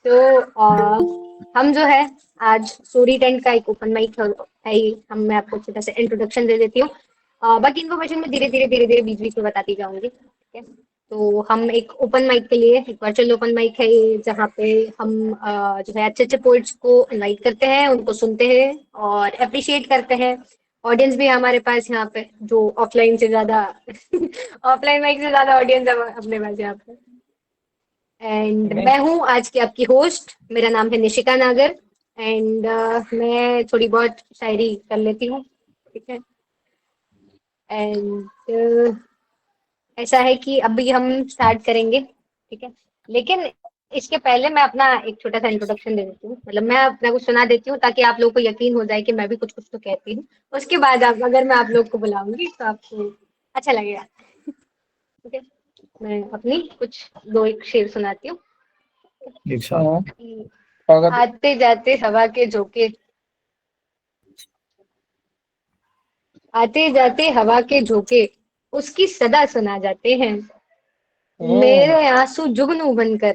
तो हम जो है आज स्टोरी टेंट का एक ओपन माइक है ही। हम मैं आपको छोटा सा इंट्रोडक्शन दे देती हूँ। बाकी इन्फॉर्मेशन मैं धीरे धीरे बीच बीच में बताती जाऊंगी, ठीक है। तो हम एक ओपन माइक के लिए एक वर्चुअल ओपन माइक है ये, जहाँ पे हम जो है अच्छे अच्छे पोइट्स को इनवाइट करते हैं, उनको सुनते हैं और अप्रिशिएट करते हैं। ऑडियंस भी है हमारे पास यहाँ पे, जो ऑफलाइन से ज्यादा ऑफलाइन माइक से ज्यादा ऑडियंस है अपने पास यहाँ पे। एंड मैं हूँ आज की आपकी होस्ट, मेरा नाम है निशिका नागर। एंड मैं थोड़ी बहुत शायरी कर लेती हूँ, ठीक है। एंड ऐसा है कि अभी हम स्टार्ट करेंगे, ठीक है। लेकिन इसके पहले मैं अपना एक छोटा सा इंट्रोडक्शन दे देती हूँ, मतलब मैं अपना कुछ सुना देती हूँ ताकि आप लोगों को यकीन हो जाए कि मैं भी कुछ कुछ तो कहती हूँ। उसके बाद आप अगर मैं आप लोग को बुलाऊंगी तो आपको अच्छा लगेगा, ठीक है। मैं अपनी कुछ दो एक शेर सुनाती हूँ। आते जाते हवा के झोंके, आते जाते हवा के झोंके उसकी सदा सुना जाते हैं। मेरे आंसू जुगनू बनकर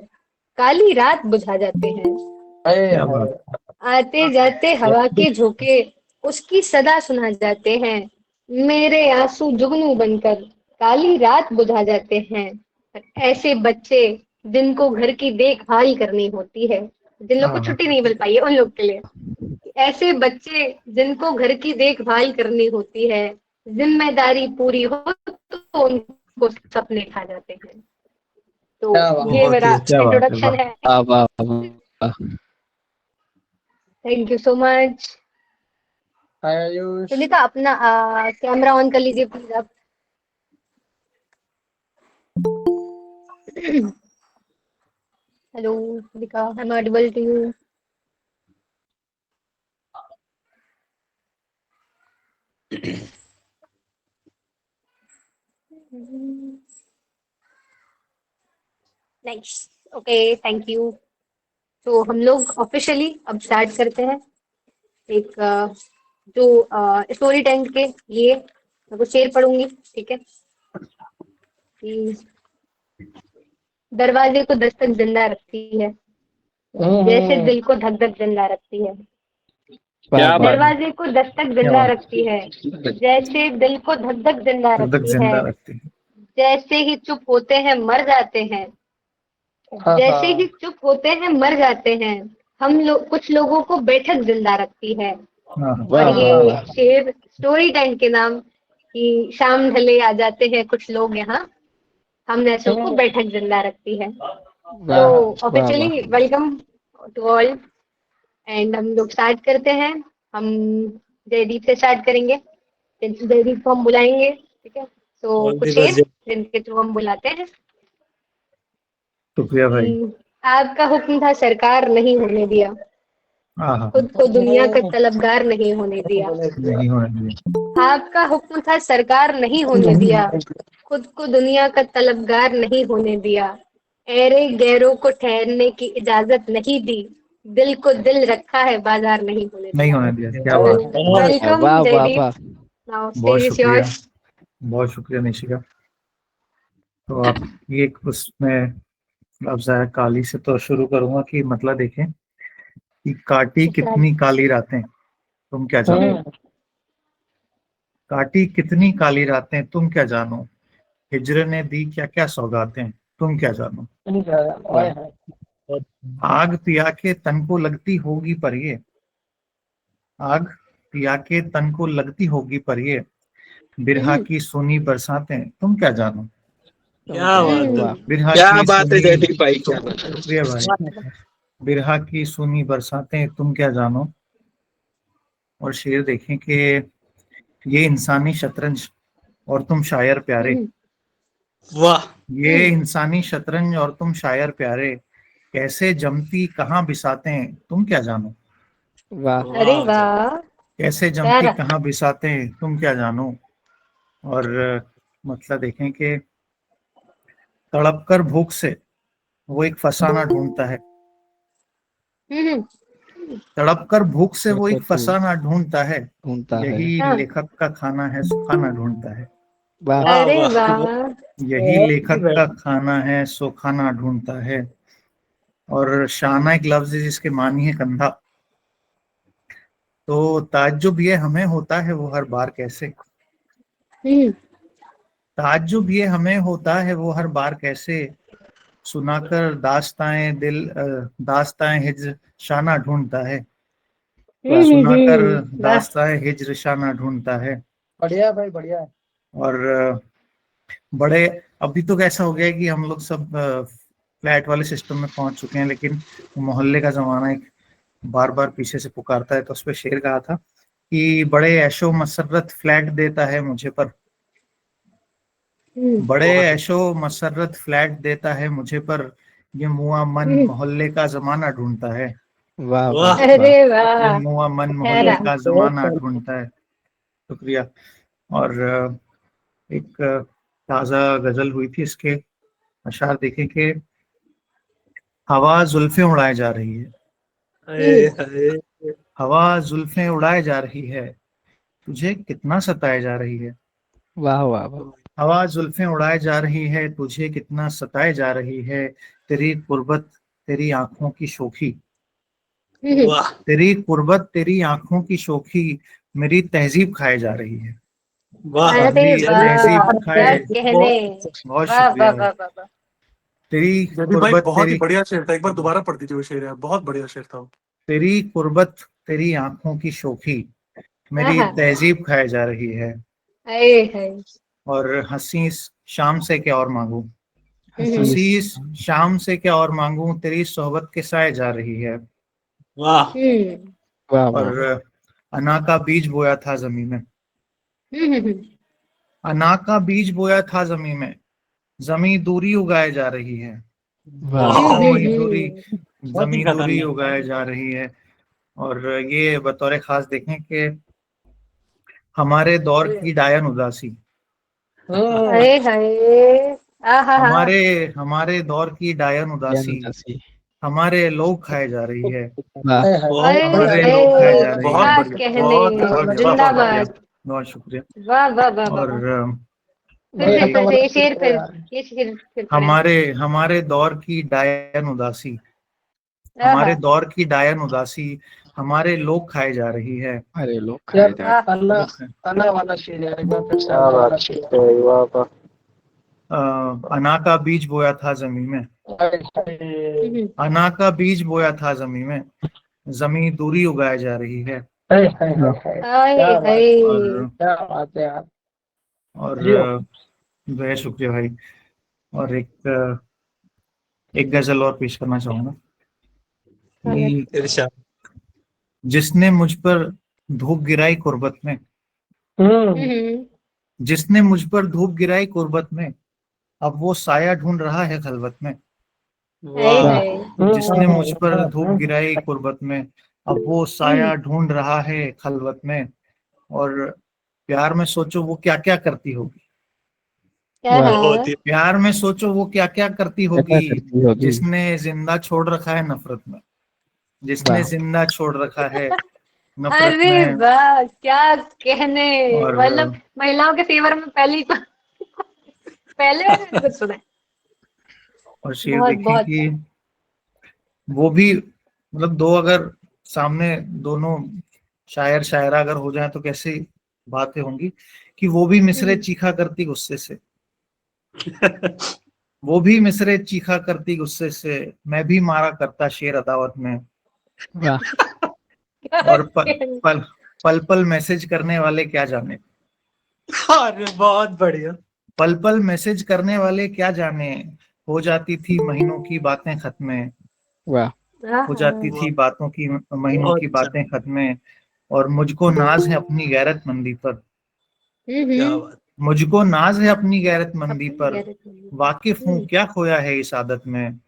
काली रात बुझा जाते हैं। क्या बात। आते जाते हवा के झोंके उसकी सदा सुना जाते हैं। मेरे आंसू जुगनू बनकर काली रात बुझा जाते हैं। ऐसे बच्चे जिनको घर की देखभाल करनी होती है, जिन लोग को छुट्टी नहीं मिल पाई है उन लोग के लिए, ऐसे बच्चे जिनको घर की देखभाल करनी होती है, जिम्मेदारी पूरी हो तो उनको सपने खा जाते हैं। तो ये बहुत ही मेरा अच्छा बात है, इंट्रोडक्शन वाह। है। वाह वाह वाह। Thank you so much. Hi Ayush. Sunita अपना कैमरा ऑन कर लीजिए प्लीज आप। Hello Sunita, I am audible to you? Nice, okay, thank you. तो हम लोग ऑफिशियली अब स्टार्ट करते हैं। एक जो स्टोरी टेंट के लिए मैं कुछ शेर पढ़ूंगी, ठीक है। कि दरवाजे को दस्तक जिंदा रखती है, जैसे दिल को धक धक जिंदा रखती है। वाह वाह। दरवाजे को दस्तक क्या जिंदा बात। रखती है, जैसे दिल को धक धक जिंदा तब तक रखती है। जिंदा रखती है। जैसे ही चुप होते हैं मर जाते हैं, जैसे ही चुप होते हैं मर जाते हैं। हम लोग कुछ लोगों को बैठक जिंदा रखती है। हाँ और वाह वाह ये वाह। शेर स्टोरी टाइम के नाम कि शाम ढले आ जाते हैं कुछ लोग यहाँ, हम ऐसों को बैठक जिंदा रखती है। तो वाह वाह वाह। Officially welcome to all. And हम लोग स्टार्ट करते हैं। हम जयदीप से स्टार्ट करेंगे, जयदीप को हम बुलाएंगे, ठीक है। तो ऑल दी कुछ शेर बेस्ट। जिनके थ्रू हम बुलाते हैं शुक्रिया भाई। कि आपका हुक्म था सरकार नहीं होने दिया, हाँ हाँ। खुद को दुनिया का तलबगार नहीं होने दिया। नहीं होने दिए। आपका हुक्म था सरकार नहीं होने दिया, खुद को दुनिया का तलबगार नहीं होने दिया। ऐरे गैरों को ठहरने की इजाजत नहीं दी, दिल को दिल रखा है बाजार नहीं होने नहीं दिया। होने दिया, क्या तो बात है। वेलकम वाह वाह जयदीप, वाह। नाउ बहुत स्टेज इज शुक्रिया। योर्स। बहुत शुक्रिया निशिका। तो आप ये उसमें लफ्ज़ है काली से तो शुरू करूंगा कि मतलब देखें कि काटी कितनी काली रातें तुम क्या जानो। काटी कितनी काली रातें तुम क्या जानो। हिजर ने दी क्या क्या सौगातें तुम क्या जानो। आग पिया के तन को लगती होगी पर ये, आग पिया के तन को लगती होगी पर ये, बिरहा की सुनी बरसातें तुम क्या जानो। क्या बात है। बिरहा क्या की बात है सुनी, जयदीप भाई, क्या बात है। शुक्रिया भाई। बिरहा की सुनी बरसातें तुम क्या जानो। और शेर देखें कि ये इंसानी शतरंज और तुम शायर प्यारे, वाह ये इंसानी शतरंज और तुम शायर प्यारे, कैसे जमती कहाँ बिसातें तुम क्या जानो। वाह। अरे वाह, कैसे जमती प्यारा। कहाँ बिसातें तुम क्या जानो। और मतलब देखें कि तड़प कर भूख से वो एक फसाना ढूंढता है, हम्म। तड़प कर भूख से वो तो एक तू फसाना ढूंढता है, ढूंढता है। यही हाँ, लेखक का खाना है सुखाना ढूंढता है। वाह अरे वाह। यही लेखक का खाना है सो खाना ढूंढता है। और शाना एक लफ्ज है जिसके मानी है कंधा। तो ताज्जुब ये हमें होता है वो हर बार कैसे, हम्म ताज्जुब ये हमें होता है वो हर बार कैसे, सुनाकर दास्ताएं दिल दास्ताएं हिज्र शाना ढूंढता है, सुनाकर वाह। दास्ताएं हिज्र शाना ढूंढता है। बढ़िया भाई, बढ़िया है। और बड़े अभी तो कैसा हो गया है कि हम लोग सब फ्लैट वाले सिस्टम में पहुंच चुके हैं, लेकिन मोहल्ले का जमाना एक बार बार पीछे से पुकारता है। तो उस पर शेर कहा था कि बड़े ऐशो मसरत फ्लैट देता है मुझे पर, बड़े बहुत ऐशो मसरत फ्लैट देता है मुझे पर, ये मुआ मन मोहल्ले का जमाना ढूंढता है, वाह वाह। वाह अरे वाह। ये वाह, मुआ मन प्यारा। मोहल्ले का जमाना ढूंढता है। शुक्रिया। और एक ताजा गजल हुई थी, इसके अशार देखें कि हवा जुल्फें उड़ाए जा रही है, हाय हाय। हवा जुल्फें उड़ाए जा रही है, तुझे कितना सताए जा रही है, वाह वाह वाह। हवा जुल्फें उड़ाए जा रही है, तुझे कितना सताए जा रही है, तेरी कुर्बत तेरी आंखों की शोखी, वाह तेरी कुर्बत तेरी आंखों की शोखी, मेरी तहजीब खाए जा रही है, वाह। अरे मेरी वाह, तहजीब क्या खाए। कहने। बहुत वाह शुक्रिया वाह भाई। वाह वाह वाह। तेरी जयदीप भाई कुर्बत बहुत ही तेरी बढ़िया शेर था, एक बार दोबारा पढ़ दीजिए वो शेर यार, बहुत बढ़िया शेर था वो। तेरी कुर्बत तेरी आंखों की शोखी, मेरी आहा, तहजीब खाए जा रही है, हाय हाय। और हंसी शाम से क्या और मांगू, हंसी हंसी शाम से क्या और मांगू, तेरी सोहबत के साए जा रही है। वाह। हम्म वाह और वाह वाह। अना का बीज बोया था जमीन में, हम्म। अना का बीज बोया था जमीन में, जमी दूरी उगाए जा रही है, वाह जमी दूरी, बहुत ही जमी दूरी खतरनाक। उगाए जा रही है। और ये बतौर खास देखें कि हमारे दौर की डायन उदासी, हाय हाय। आहा हा। हमारे हमारे दौर की डायन ज्ञान उदासी, उदासी। हमारे लोग खाए जा रही है, वाह बहुत हाय हमारे बढ़िया, लोग खाए हाय, जा रही बहुत है। क्या बढ़िया, कहने। बहुत बहुत बढ़िया, बहुत वाह वाह शुक्रिया, वाह। जिंदाबाद। बहुत शुक्रिया। वाह वाह वाह वाह और वाह। फिर ये शेर, फिर ये शेर फिर पढ़े। हमारे हमारे दौर की डायन उदासी, आहा हमारे दौर की डायन उदासी, हमारे लोग खाए जा रही है। अरे लोग खाए जा वाह। रहे। लोग खाए- अल्लाह वाला शेर यार, एक बार फिर से अल्लाह वाला शेर है। वाह वाह। अ, अना का बीज बोया था जमीन में, हम्म। अना का बीज बोया था जमीन में, जमी दूरी उगाए जा रही है। हाय हाय। और क्या बात है यार। और जियो। बहुत शुक्रिया भाई। और एक गजल और पेश करना चाहूंगा कि इरशाद। जिसने मुझ पर धूप गिराई कुर्बत में, हम्म। जिसने मुझ पर धूप गिराई कुर्बत में, अब वो साया ढूंढ रहा है खलवत में, हाय वाह। वाह हाय। जिसने मुझ पर धूप गिराई कुर्बत में, अब वो साया ढूंढ रहा है खलवत में। और प्यार में सोचो वो क्या क्या करती होगी, वाह। आहा। बहुत ही प्यार में सोचो वो क्या क्या करती क्या क्या होगी, करती होगी। जिसने जिंदा छोड़ रखा है नफरत में, जिसने वाह जिंदा छोड़ रखा है नफरत अरे में। वाह, क्या कहने। और मतलब महिलाओं के फेवर में पहले मैंने कुछ सुना है। और शेर बहुत देखें बहुत। कि वो भी मतलब दो अगर सामने दोनों शायर शायरा अगर हो जाए तो कैसी बातें होंगी कि वो भी मिसरे चीखा करती गुस्से से, वो भी मिसरे चीखा करती गुस्से से, मैं भी मारा करता शेर अदावत में। वाह। क्या और कहने। पल पल मैसेज करने वाले क्या जाने, अरे बहुत बढ़िया। पल पल मैसेज करने वाले क्या जाने, हो जाती थी महीनों की बातें खत्म, वाह हो आहा। जाती थी बातों की महीनों बहुत की अच्छा, बातें खत्म। और मुझको नाज है अपनी गैरतमंदी पर, क्या हम्म। बात। मुझको नाज है अपनी गैरतमंदी अपनी पर, गैरत में। वाकिफ हूँ क्या खोया है इस आदत में।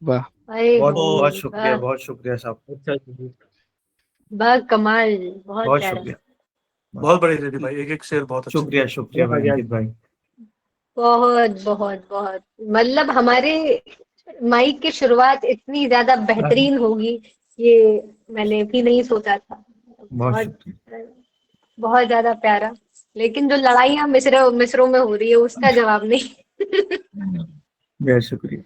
वाह। हाय बहुत बहुत बहुत हाय। शुक्रिया, वाह। बहुत शुक्रिया साहब, अच्छा जी। वाह कमाल। बहुत बहुत प्यारा। शुक्रिया। बहुत बढ़िया जयदीप भाई, एक एक शेर बहुत अच्छे थे। शुक्रिया शुक्रिया भाई मजा आ गया। अंकित भाई। बहुत बहुत बहुत। मतलब हमारे माइक की शुरुआत इतनी ज्यादा बेहतरीन होगी, ये मैंने भी नहीं सोचा था। बहुत बहुत शुक्रिया। बहुत ज्यादा प्यारा। लेकिन जो लड़ाइयाँ मिसरों में हो रही है उसका जवाब नहीं। बहुत शुक्रिया।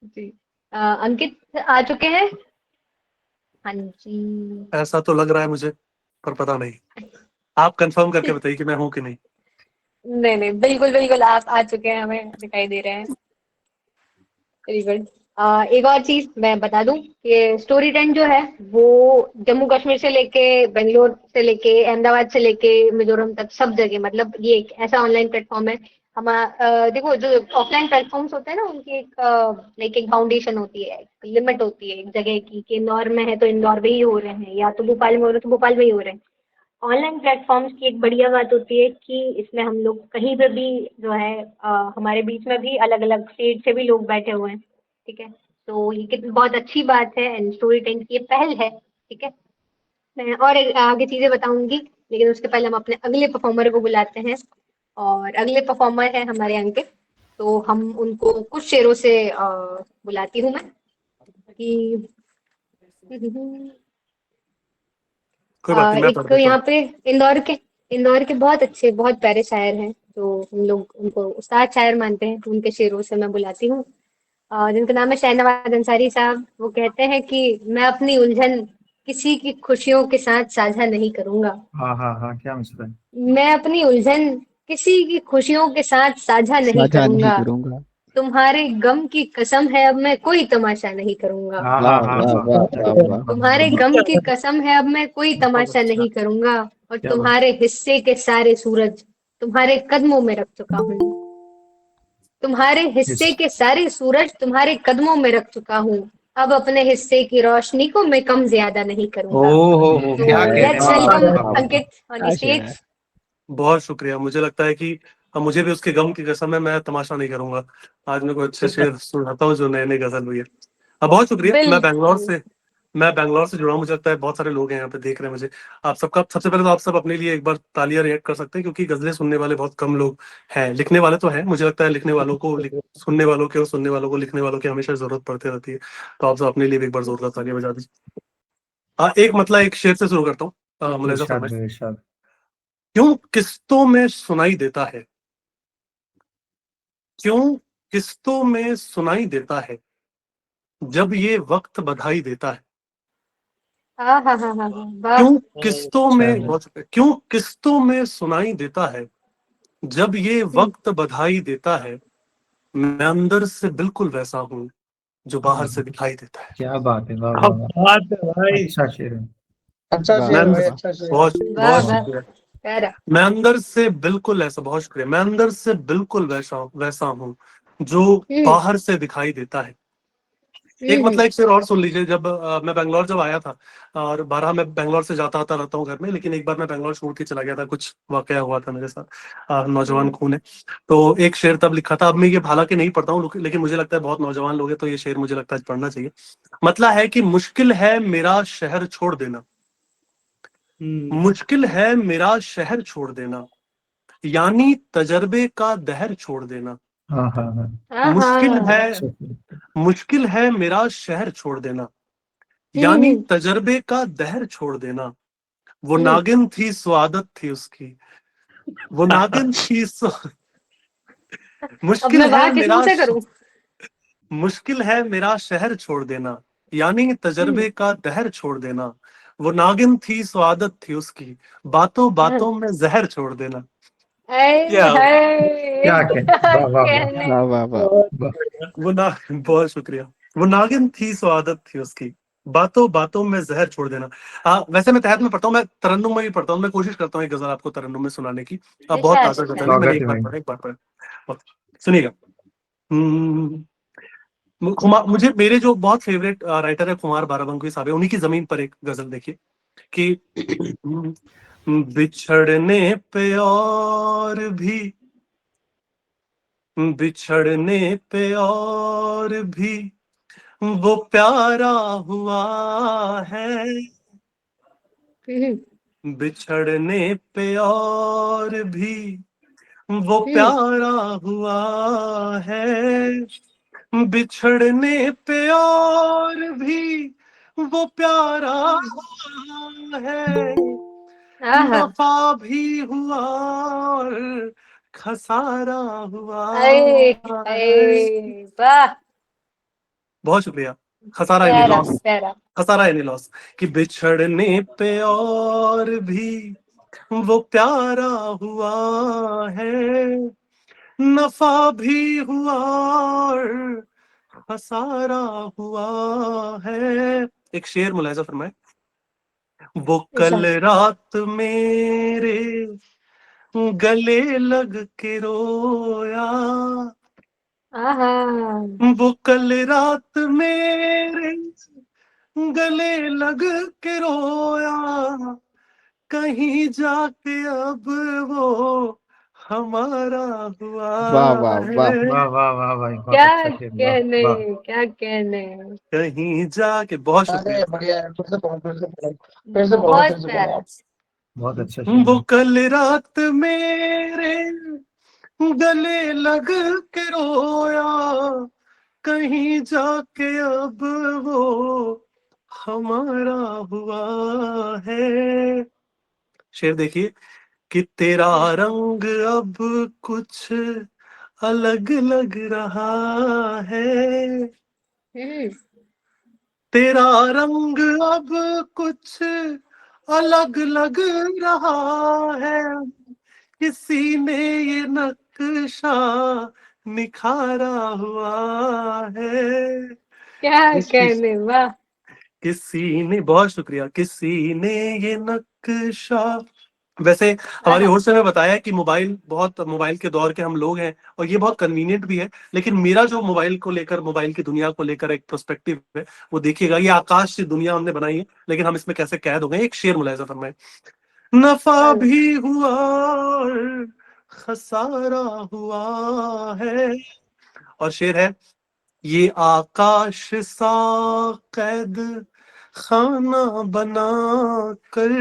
जी। अंकित आ चुके हैं? हाँ जी। ऐसा तो लग रहा है मुझे, पर पता नहीं। आप कंफर्म करके बताइए कि मैं हूँ कि नहीं। नहीं नहीं, बिल्कुल बिल्कुल आप आ चुके हैं, हमें दिखाई दे रहे हैं। Very good. एक और चीज मैं बता दूं कि स्टोरी टेन जो है वो जम्मू कश्मीर से लेके बेंगलोर से लेके अहमदाबाद से लेके मिजोरम तक सब जगह, मतलब ये एक ऐसा ऑनलाइन प्लेटफॉर्म है। हम देखो, जो ऑफलाइन प्लेटफॉर्म्स होते हैं ना, उनकी एक लाइक एक फाउंडेशन होती है, एक लिमिट होती है एक जगह की, कि इंदौर में है तो इंदौर में ही हो रहे हैं, या तो भोपाल में हो रहे हैं तो भोपाल में ही हो रहे हैं। ऑनलाइन प्लेटफॉर्म्स की एक बढ़िया बात होती है कि इसमें हम लोग कहीं पे भी जो है हमारे बीच में भी अलग अलग स्टेट से भी लोग बैठे हुए हैं। ठीक है, तो ये कितनी बहुत अच्छी बात है, एंड स्टोरी टेन की ये पहल है। ठीक है, मैं और आगे चीजें बताऊंगी, लेकिन उसके पहले हम अपने अगले परफॉर्मर को बुलाते हैं। और अगले परफॉर्मर है हमारे अंकित, तो हम उनको कुछ शेरों से बुलाती हूँ मैं कि कोई बात नहीं, मैं एक पढ़ तो देता हूँ। यहाँ पे इंदौर के बहुत अच्छे बहुत प्यारे शायर हैं, जो हम लोग उनको उस्ताद शायर मानते हैं, उनके शेरों से मैं बुलाती हूँ। जिनका नाम है शाहनवाज अंसारी साहब। वो कहते हैं कि मैं अपनी उलझन किसी की खुशियों के साथ साझा नहीं करूंगा। हाँ हाँ हाँ, क्या मसला है? मैं अपनी उलझन किसी की खुशियों के साथ साझा नहीं साझा नहीं करूंगा। करूंगा। तुम्हारे गम की कसम है, अब मैं कोई तमाशा नहीं करूंगा। हाँ हाँ वाह हाँ वाह हाँ, वाह वाह वाह। तुम्हारे गम की कसम है, अब मैं कोई बहुत तमाशा अच्छा। नहीं करूंगा। और क्या बात। तुम्हारे हिस्से के सारे सूरज तुम्हारे कदमों में रख चुका हूँ। तुम्हारे हिस्से इस के सारे सूरज तुम्हारे कदमों में रख चुका हूँ। अब अपने हिस्से की रोशनी को मैं कम ज्यादा नहीं ओ करूंगा। हो, तो क्या कह रहे लेट्स हैं, वाह वेलकम वाह वाह वाह। अंकित ऑन द क्या शेर है। स्टेज। बहुत शुक्रिया। मुझे लगता है कि अब मुझे भी उसके गम की कसम है, मैं तमाशा नहीं करूंगा। आज मैं कोई अच्छे शेर सुनाता हूँ जो नए नए गजल हुई है। बहुत शुक्रिया। बिल्कुल। मैं बैंगलोर से जुड़ा हूँ। मुझे लगता है बहुत सारे लोग हैं यहाँ पे देख रहे हैं मुझे। आप सबका सबसे पहले तो आप सब अपने लिए एक बार तालियां रिएक्ट कर सकते हैं, क्योंकि गजलें सुनने वाले बहुत कम लोग हैं। लिखने वाले तो हैं, मुझे लगता है लिखने वालों को सुनने वालों के और सुनने वालों को लिखने वालों की हमेशा जरूरत पड़ती रहती है। तो आप सब अपने लिए भी एक बार जोरदार तालियां बजा दीजिए। एक मतलब एक शेर से शुरू करता हूँ। मुलायजा इरशाद फरमाइए। इरशाद। क्यों किस्तों में सुनाई देता है, क्यों किस्तों में सुनाई देता है, जब ये वक्त बधाई देता है। हाँ हाँ हाँ हाँ हाँ, वाह। क्यों किस्तों अच्छा में क्यों किस्तों में सुनाई देता है, जब ये हम्म, वक्त बधाई देता है। मैं अंदर से बिल्कुल वैसा हूँ जो बाहर से दिखाई देता है। क्या बात है, वाह क्या वाह वाह। बात है भाई। अच्छा शेर है। अच्छा मैं शेर भाई, अच्छा शेर। बहुत वाह बहुत वाह, शुक्रिया। प्यारा। मैं अंदर से बिल्कुल ऐसा, बहुत शुक्रिया, मैं अंदर से बिल्कुल वैसा वैसा हूँ जो हम्म बाहर से दिखाई देता है। एक हम्म। मतलब एक शेर और सुन लीजिए। जब मैं बैंगलोर जब आया था, और 12 मैं बैंगलोर से जाता आता रहता हूँ घर में, लेकिन एक बार मैं बैंगलोर छोड़ के चला गया था, कुछ वाकया हुआ था मेरे साथ। नौजवान खून है। तो एक शेर तब लिखा था। अब मैं ये हालांकि नहीं पढ़ता हूँ, लेकिन मुझे लगता है बहुत नौजवान लोग हैं, तो ये शेर मुझे लगता है पढ़ना चाहिए। मतलब है कि मुश्किल है मेरा शहर छोड़ देना, मुश्किल है मेरा शहर छोड़ देना, यानी तजर्बे का दहर छोड़ देना। हाँ हाँ हाँ। हाँ मुश्किल है, हाँ। अच्छा शेर। मुश्किल है मेरा शहर छोड़ देना, यानी हम्म। तजर्बे का दहर छोड़ देना। वो हम्म। नागिन थी सो आदत थी उसकी, वो नागिन थी सो अब मुश्किल मैं है वाह किस मुंह से करूं? मुश्किल है मेरा शहर छोड़ देना, यानी हम्म। तजर्बे का दहर छोड़ देना। वो नागिन थी सो आदत थी उसकी, बातों हाँ। बातों में जहर छोड़ देना। ऐ क्या हाय, क्या कह, क्या वाह वाह वाह कहने। वाह वाह वाह। वाह। वो ना बहुत शुक्रिया। वो नागिन थी सो आदत थी उसकी, बातों बातों में जहर छोड़ देना। वैसे मैं तहत में पढ़ता हूँ, मैं तरन्नुम में भी पढ़ता हूँ। मैं कोशिश करता हूँ एक गजल आपको तरन्नुम में सुनाने की। बहुत इरशाद ताजा गजल है, इरशाद। मैंने स्वागत है भाई। एक बार पढ़ा। सुनिएगा। मुझे मेरे जो बहुत फेवरेट राइटर है कुमार बाराबंकी साहब है, उन्हीं की जमीन पर एक गजल देखिए कि बिछड़ने पे और भी, बिछड़ने पे और भी वो प्यारा हुआ है, हम्म बिछड़ने पे और भी वो हम्म। प्यारा हुआ है, बिछड़ने पे और भी वो प्यारा हुआ है, आहा। नफा भी हुआ और खसारा हुआ ऐ है। ऐ वाह। बहुत शुक्रिया। खसारा यानी प्यारा लॉस, प्यारा। खसारा यानी लॉस कि बिछड़ने पे और भी वो प्यारा हुआ है, नफा भी हुआ और खसारा हुआ है। एक शेर मुलाहिजा फरमाए। वो कल रात मेरे गले लग के रोया, आहा। वो कल रात मेरे गले लग के रोया, कहीं जाके अब वो हमारा हुआ वाह वाह वाह। है, वाह वाह वाह भाई, बहुत क्या अच्छा शेर, वाह कहने, वाह। क्या कहने। कहीं जाके। बहुत शुक्रिया। अरे बढ़िया है, फिर से पढ़ो, फिर से पढ़ो, फिर से पढ़ो, बहुत फिर से पढ़ो प्यारा। आप। बहुत अच्छा शेर वो है। कल रात मेरे गले लग के रोया, कहीं जाके अब वो हमारा हुआ है। शेर देखिए कि तेरा रंग अब कुछ अलग लग रहा है, हम्म। तेरा रंग अब कुछ अलग लग रहा है, किसी ने ये नक्शा निखारा हुआ है, क्या किसी कहने, वाह। किसी ने। बहुत शुक्रिया। किसी ने ये नक्शा। वैसे हमारी आहा। होस्ट ने बताया कि मोबाइल के दौर के हम लोग हैं और ये बहुत कन्वीनियंट भी है, लेकिन मेरा जो मोबाइल की दुनिया को लेकर एक पर्सपेक्टिव है, वो देखिएगा। ये आकाश से दुनिया हमने बनाई है, लेकिन हम इसमें कैसे कैद हो गए। एक शेर मुलाहिजा फरमाए। नफा भी हुआ और खसारा हुआ है। और शेर है, ये आकाश सा कैद खाना बना कर,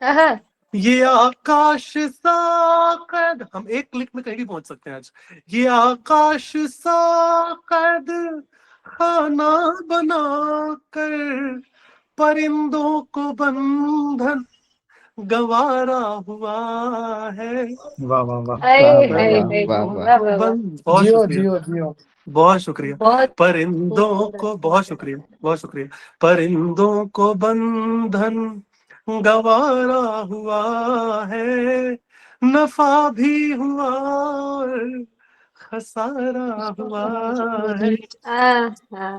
आहा। ये आकाश सा कैद, हम एक क्लिक में कहीं भी पहुंच सकते हैं आज। ये आकाश सा कैद खाना बना कर, परिंदों को बंधन गवारा हुआ है। वाह वाह वाह। हाय वाह हाय वाह हाय, वाह वाह वाह। वाह वाह वाह। बहुत जियो शुक्रिया, जियो जियो। बहुत शुक्रिया। बहुत परिंदों खूबसूरत, को बहुत बहुत शुक्रिया, बहुत शुक्रिया। परिंदों को बंधन गवारा हुआ है, नफा भी हुआ और खसारा हुआ है। आहा।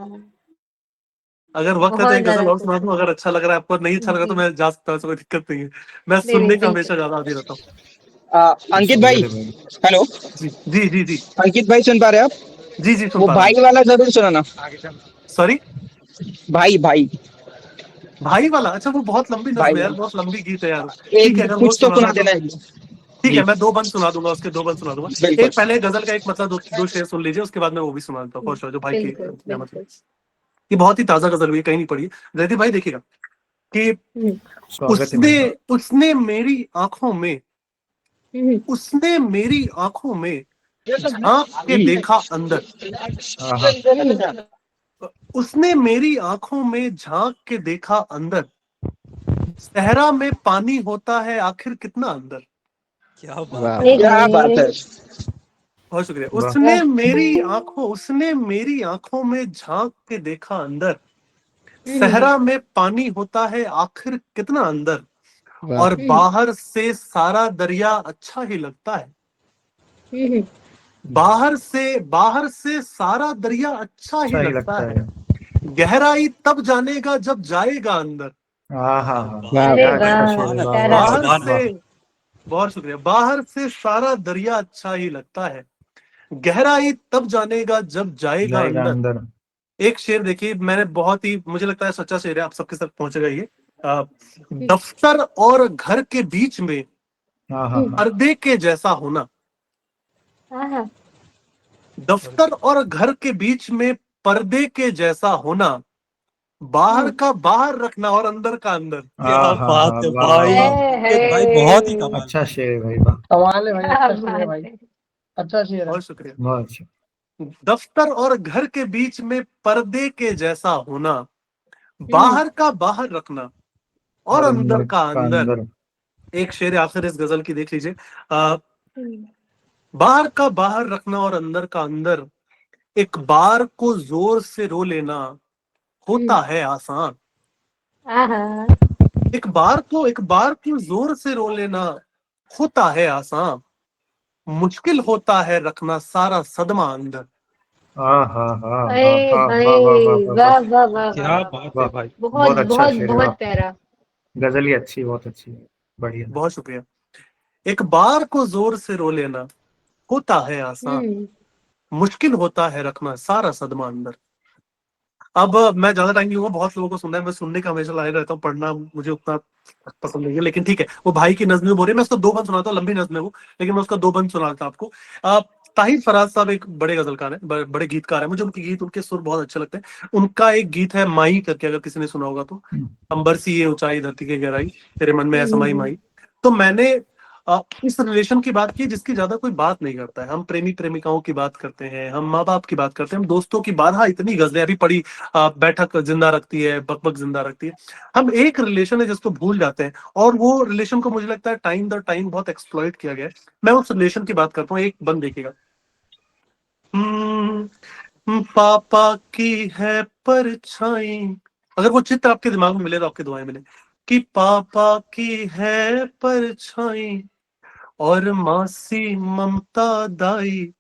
अगर वक्त है तो बहुत एक गजल ज्यादा और सुना दूं, खूबसूरत। अगर अच्छा लग रहा है आपको। नहीं अच्छा लगा तो जी। मैं जा सकता हूँ, ऐसा कोई दिक्कत नहीं है। मैं नहीं नहीं, सुनने का बिल्कुल। हमेशा ज्यादा आदी रहता हूँ। अंकित भाई, चलिए भाई। हेलो। जी जी जी जी अंकित भाई सुन पा रहे हैं आप? जी जी, सुन वो पा रहा हूँ। भाई वाला जरूर सुनाना। सॉरी, भाई भाई भाई वाला? अच्छा, वो बहुत लंबी नज्म है भाई यार, बहुत लंबी गीत है यार। ठीक एक है, अगर वो कुछ तो सुनाना सुना है तो देना है। ठीक है, जी मैं दो बंद सुना दूंगा, उसके दो बंद सुना दूंगा। बिल्कुल। एक पहले गजल का एक मतलब दो शेर सुन लीजिए, उसके बाद मैं वो भी सुना देता हूँ। खुश हो जो भाई की बिल्कुल नेमत है। बिल्कुल। ये बहुत ही ताजा गजल हुई है, कहीं नहीं पड़ी है। जयदीप भाई देखिएगा कि हम्म। स्वागत है उसने भाई साहब। उसने मेरी आंखों में, हम्म। उसने मेरी आंखों में झांक के देखा अंदर, हाँ हाँ। उसने मेरी आंखों में झांक के देखा अंदर, सहरा में पानी होता है आखिर कितना अंदर। क्या वाह बात है। ए क्या बात है। है। बहुत शुक्रिया। वाह उसने मेरी आंखों में झांक के देखा अंदर, हम्म। सहरा में पानी होता है आखिर कितना अंदर, वाह और बाहर से सारा दरिया अच्छा ही लगता है। हम्म। बाहर से सारा दरिया अच्छा ही अच्छा ही लगता लगता है, है। गहराई तब जानेगा जब जाएगा अंदर। हाँ हाँ हाँ, वाह अरे क्या वाह। अच्छा वाह, शेर है, सुभान वाह अल्लाह, वाह प्यारा। वाह बाहर सुभान से, वाह। अल्लाह। बहुत शुक्रिया, बाहर से सारा दरिया अच्छा ही लगता है, गहराई तब जानेगा जब जाएगा जाएगा अंदर। अंदर। एक शेर देखिए, मैंने बहुत ही, मुझे लगता है सच्चा शेर है, आप सबके साथ पहुंचेगा ये। दफ्तर और घर के बीच में हाँ हाँ हाँ। पर्दे के जैसा होना, आहा। दफ्तर और घर के बीच में पर्दे के जैसा होना, बाहर का बाहर रखना और अंदर का अंदर। क्या हाँ हाँ बात हाँ, है वाह वाह भाई, वाह। अंकित भाई बहुत ही है। कमाल। अच्छा शेर है भाई, वाह। कमाल है भाई, क्या अच्छा शेर है बात भाई, है। अच्छा शेर है। बहुत शुक्रिया। बहुत अच्छा। दफ्तर और घर के बीच में पर्दे के जैसा होना, हम्म। बाहर का बाहर रखना और और अंदर अंदर का का अंदर। अंदर। एक शेर आखिर इस गजल की देख लीजिए। हम्म। बाहर का बाहर रखना और अंदर का अंदर, एक बार को जोर से रो लेना होता है आसान। आहा, एक बार को जोर से रो लेना होता है आसान, मुश्किल होता है रखना सारा सदमा अंदर। हाँ हाँ हाँ अरे हाँ हाँ भाई, वाह वाह वाह वाह वाह वाह वाह वाह वाह क्या वाह, बात है वाह। भाई। बहुत बहुत अच्छा बहुत शेर है, वाह। बहुत प्यारा। गजल ही अच्छी, बहुत अच्छी है, बढ़िया। बहुत शुक्रिया। एक बार को जोर से रो लेना होता है आसान, हम्म। मुश्किल होता है रखना सारा सदमा अंदर। अब मैं ज्यादा टाइम नहीं लूंगा, बहुत लोगों को सुनना है, मैं सुनने का हमेशा लाए रहता हूँ, पढ़ना मुझे उतना पसंद नहीं है, लेकिन ठीक है। वो भाई की नज्म में बोल रहे हैं, मैं उसका दो बंद सुनाता हूँ, लंबी नज्म है वो, लेकिन मैं उसका दो बंद सुनाता हूँ आपको। ताहिर फराज साहब एक बड़े गजलकार हैं, बड़े गीतकार हैं, मुझे उनके गीत, उनके सुर बहुत अच्छे लगते हैं। उनका एक गीत है माई करके, अगर किसी ने सुना होगा तो, अंबर सी ये ऊंचाई धरती के गहराई, तेरे मन में है समाई हम्म। माई। तो मैंने इस रिलेशन की बात की जिसकी ज्यादा कोई बात नहीं करता है। हम प्रेमी प्रेमिकाओं की बात करते हैं, हम माँ बाप की बात करते हैं, हम दोस्तों की बात, हाँ इतनी गजलें अभी पड़ी, बैठक जिंदा रखती है, बकबक जिंदा रखती है। हम एक रिलेशन है जिसको भूल जाते हैं, और वो रिलेशन को मुझे लगता है टाइम दर टाइम बहुत एक्सप्लॉइट किया गया है। मैं उस रिलेशन की बात करता हूँ, एक बंद देखिएगा। पापा की है परछाई, अगर वो चित्र आपके दिमाग में मिले तो आपके दुआएं मिले, कि पापा की है परछाई और मासी ममता दाई।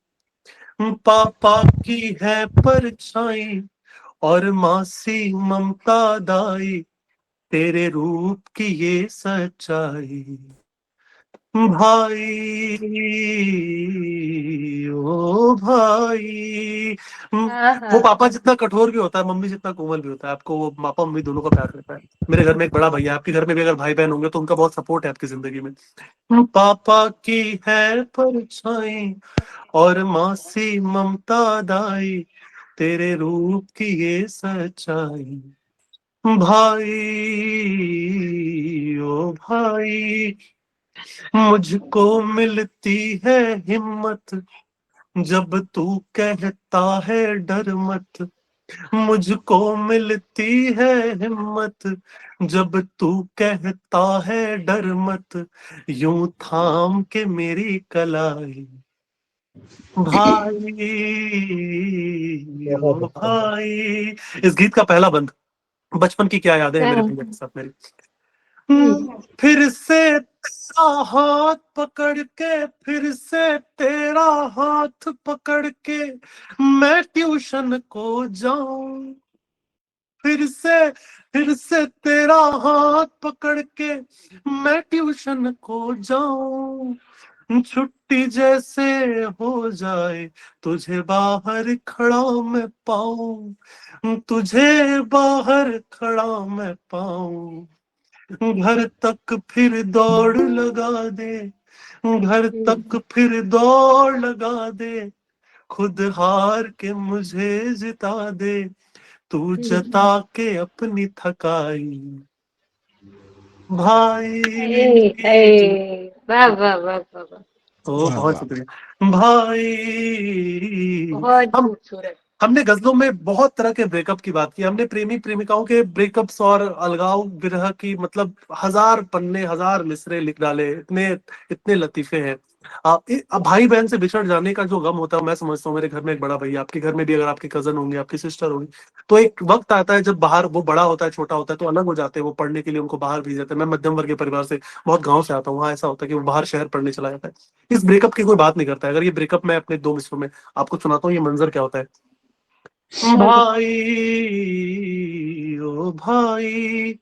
पापा की है परछाई और मासी ममता दाई, तेरे रूप की ये सच्चाई। भाई ओ भाई, आहा, वो पापा जितना कठोर भी होता है, मम्मी जितना कोमल भी होता है, आपको वो पापा मम्मी दोनों का प्यार करता है। मेरे घर में एक बड़ा भैया है, आपके घर में भी अगर भाई बहन होंगे तो उनका बहुत सपोर्ट है आपकी जिंदगी में। पापा की है परछाई और मासी ममता दाई, तेरे रूप की ये सच्चाई। भाई ओ भाई, मुझको मिलती है हिम्मत जब तू कहता है डर मत। मुझको मिलती है हिम्मत जब तू कहता है डर मत, यूं थाम के मेरी कलाई। भाई बहुत ओ अच्छा। भाई, इस गीत का पहला बंद, बचपन की क्या यादें हैं मेरे आहा, भैया के साथ मेरी। हम्म। फिर से तेरा हाथ पकड़ के, फिर से तेरा हाथ पकड़ के मैं ट्यूशन को जाऊं। फिर से तेरा हाथ पकड़ के मैं ट्यूशन को जाऊं। छुट्टी जैसे हो जाए, तुझे बाहर खड़ा मैं पाऊं, तुझे बाहर खड़ा मैं पाऊं। घर तक फिर दौड़ लगा दे, घर तक फिर दौड़ लगा दे, खुद हार के मुझे जिता दे, तू जता के अपनी थकाई। भाई ए, ए, वाह वाह वाह वाह वाह, ओ वाह बहुत वाह। शुक्रिया भाई। बहुत हम खूबसूरत। हमने गजलों में बहुत तरह के ब्रेकअप की बात की, हमने प्रेमी प्रेमिकाओं के ब्रेकअप्स और अलगाव विरह की, मतलब हजार पन्ने हजार मिसरे लिख डाले, इतने इतने लतीफे हैं। अब भाई बहन से बिछड़ जाने का जो गम होता है, मैं समझता हूँ, मेरे घर में एक बड़ा भैया, आपके घर में भी अगर आपके कजन होंगे, आपकी सिस्टर होगी, तो एक वक्त आता है जब बाहर वो बड़ा होता है, छोटा होता है, तो अलग हो जाते हैं, वो पढ़ने के लिए उनको बाहर भेज देते हैं। मैं मध्यम वर्ग के परिवार से, बहुत गांव से आता हूँ, वहाँ ऐसा होता है कि वो बाहर शहर पढ़ने चला जाता है। इस ब्रेकअप की कोई बात नहीं करता है। अगर ये ब्रेकअप मैं अपने दो मिसरों में आपको सुनाता हूँ, ये मंजर क्या होता है। हम्म। भाई ओ भाई,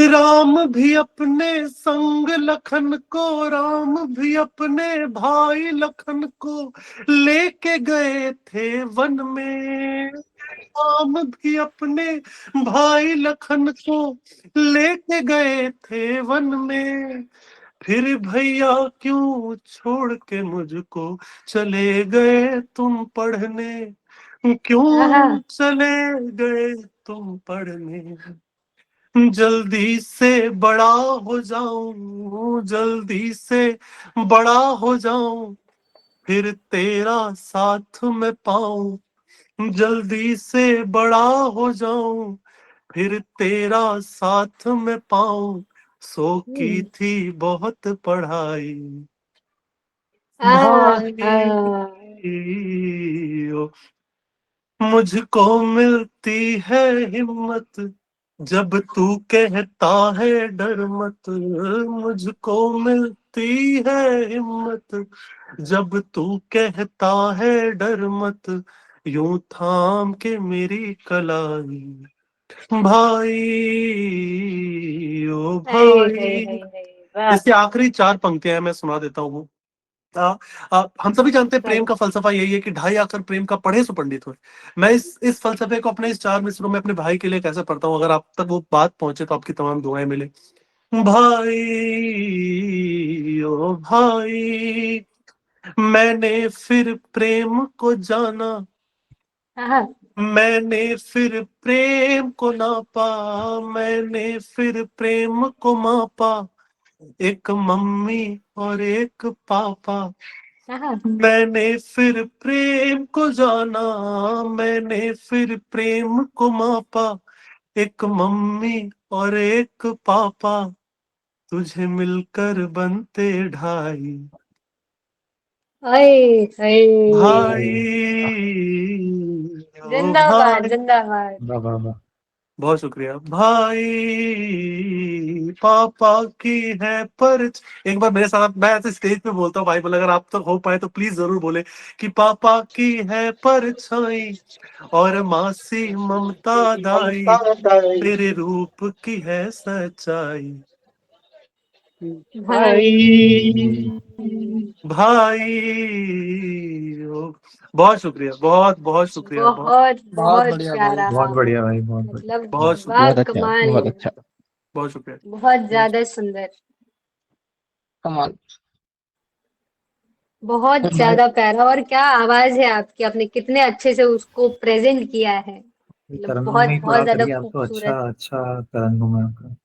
राम भी अपने संग लखन को, राम भी अपने भाई लखन को लेके गए थे वन में। राम भी अपने भाई लखन को लेके गए थे वन में, फिर भैया क्यों छोड़ के मुझको चले गए तुम पढ़ने, आहा, क्यों चले गए तुम पढ़ने। जल्दी से बड़ा हो जाऊं, जल्दी से बड़ा हो जाऊं, फिर तेरा साथ मैं पाऊं। जल्दी से बड़ा हो जाऊं, फिर तेरा साथ मैं पाऊं, सो की थी बहुत पढ़ाई। आहा, भाई ओ मुझको मिलती है हिम्मत जब तू कहता है डर मत, मुझको मिलती है हिम्मत जब तू कहता है डर मत, यूं थाम के मेरी कलाई भाई, ओ हाय हाय भाई। हाय हाय, वाह। इसके आखिरी 4 पंक्तियां हैं, मैं सुना देता हूँ। हम सभी जानते हैं प्रेम का फलसफा यही है कि ढाई आकर प्रेम का पढ़े सो पंडित हुए। मैं इस फलसफे को अपने इस 4 मिसरों में अपने भाई के लिए कैसे पढ़ता हूँ, अगर आप तक वो बात पहुंचे तो आपकी तमाम दुआएं मिले। भाई, ओ भाई, मैंने फिर प्रेम को जाना, हाँ, मैंने फिर प्रेम को नापा, मैंने फिर प्रेम को मापा, एक मम्मी और एक पापा। हाँ, मैंने फिर प्रेम को जाना, मैंने फिर प्रेम को मापा, एक मम्मी और एक पापा, तुझे मिलकर बनते ढाई हाय हाय, भाई, ओ जिंदाबाद भाई। जिंदाबाद। वाह वाह वाह। बहुत शुक्रिया भाई। पापा की है पर, एक बार मेरे साथ, मैं ऐसे स्टेज पे बोलता हूँ भाई बोले, अगर आप तक हो पाए तो प्लीज जरूर बोले कि पापा की है परछाई और मासी ममता दाई, तेरे रूप की है सच्चाई भाई, भाई। ओ, बहुत शुक्रिया, बहुत बहुत शुक्रिया, बहुत बहुत बहुत बहुत बढ़िया भाई। प्यारा। बहुत बढ़िया भाई, बहुत बढ़िया। मतलब बहुत शुक्रिया, वाह, बहुत अच्छा, कमाल। बहुत अच्छा। बहुत शुक्रिया। बहुत ज्यादा सुंदर, कमाल। बहुत भाई ज्यादा प्यारा। और क्या आवाज है आपकी, आपने कितने अच्छे से उसको प्रेजेंट किया है, ये मतलब तरन्नुम बहुत नहीं बहुत पढ़ा ज्यादा करिए, आप तो अच्छा खूबसूरत। अच्छा तरन्नुम है आपका।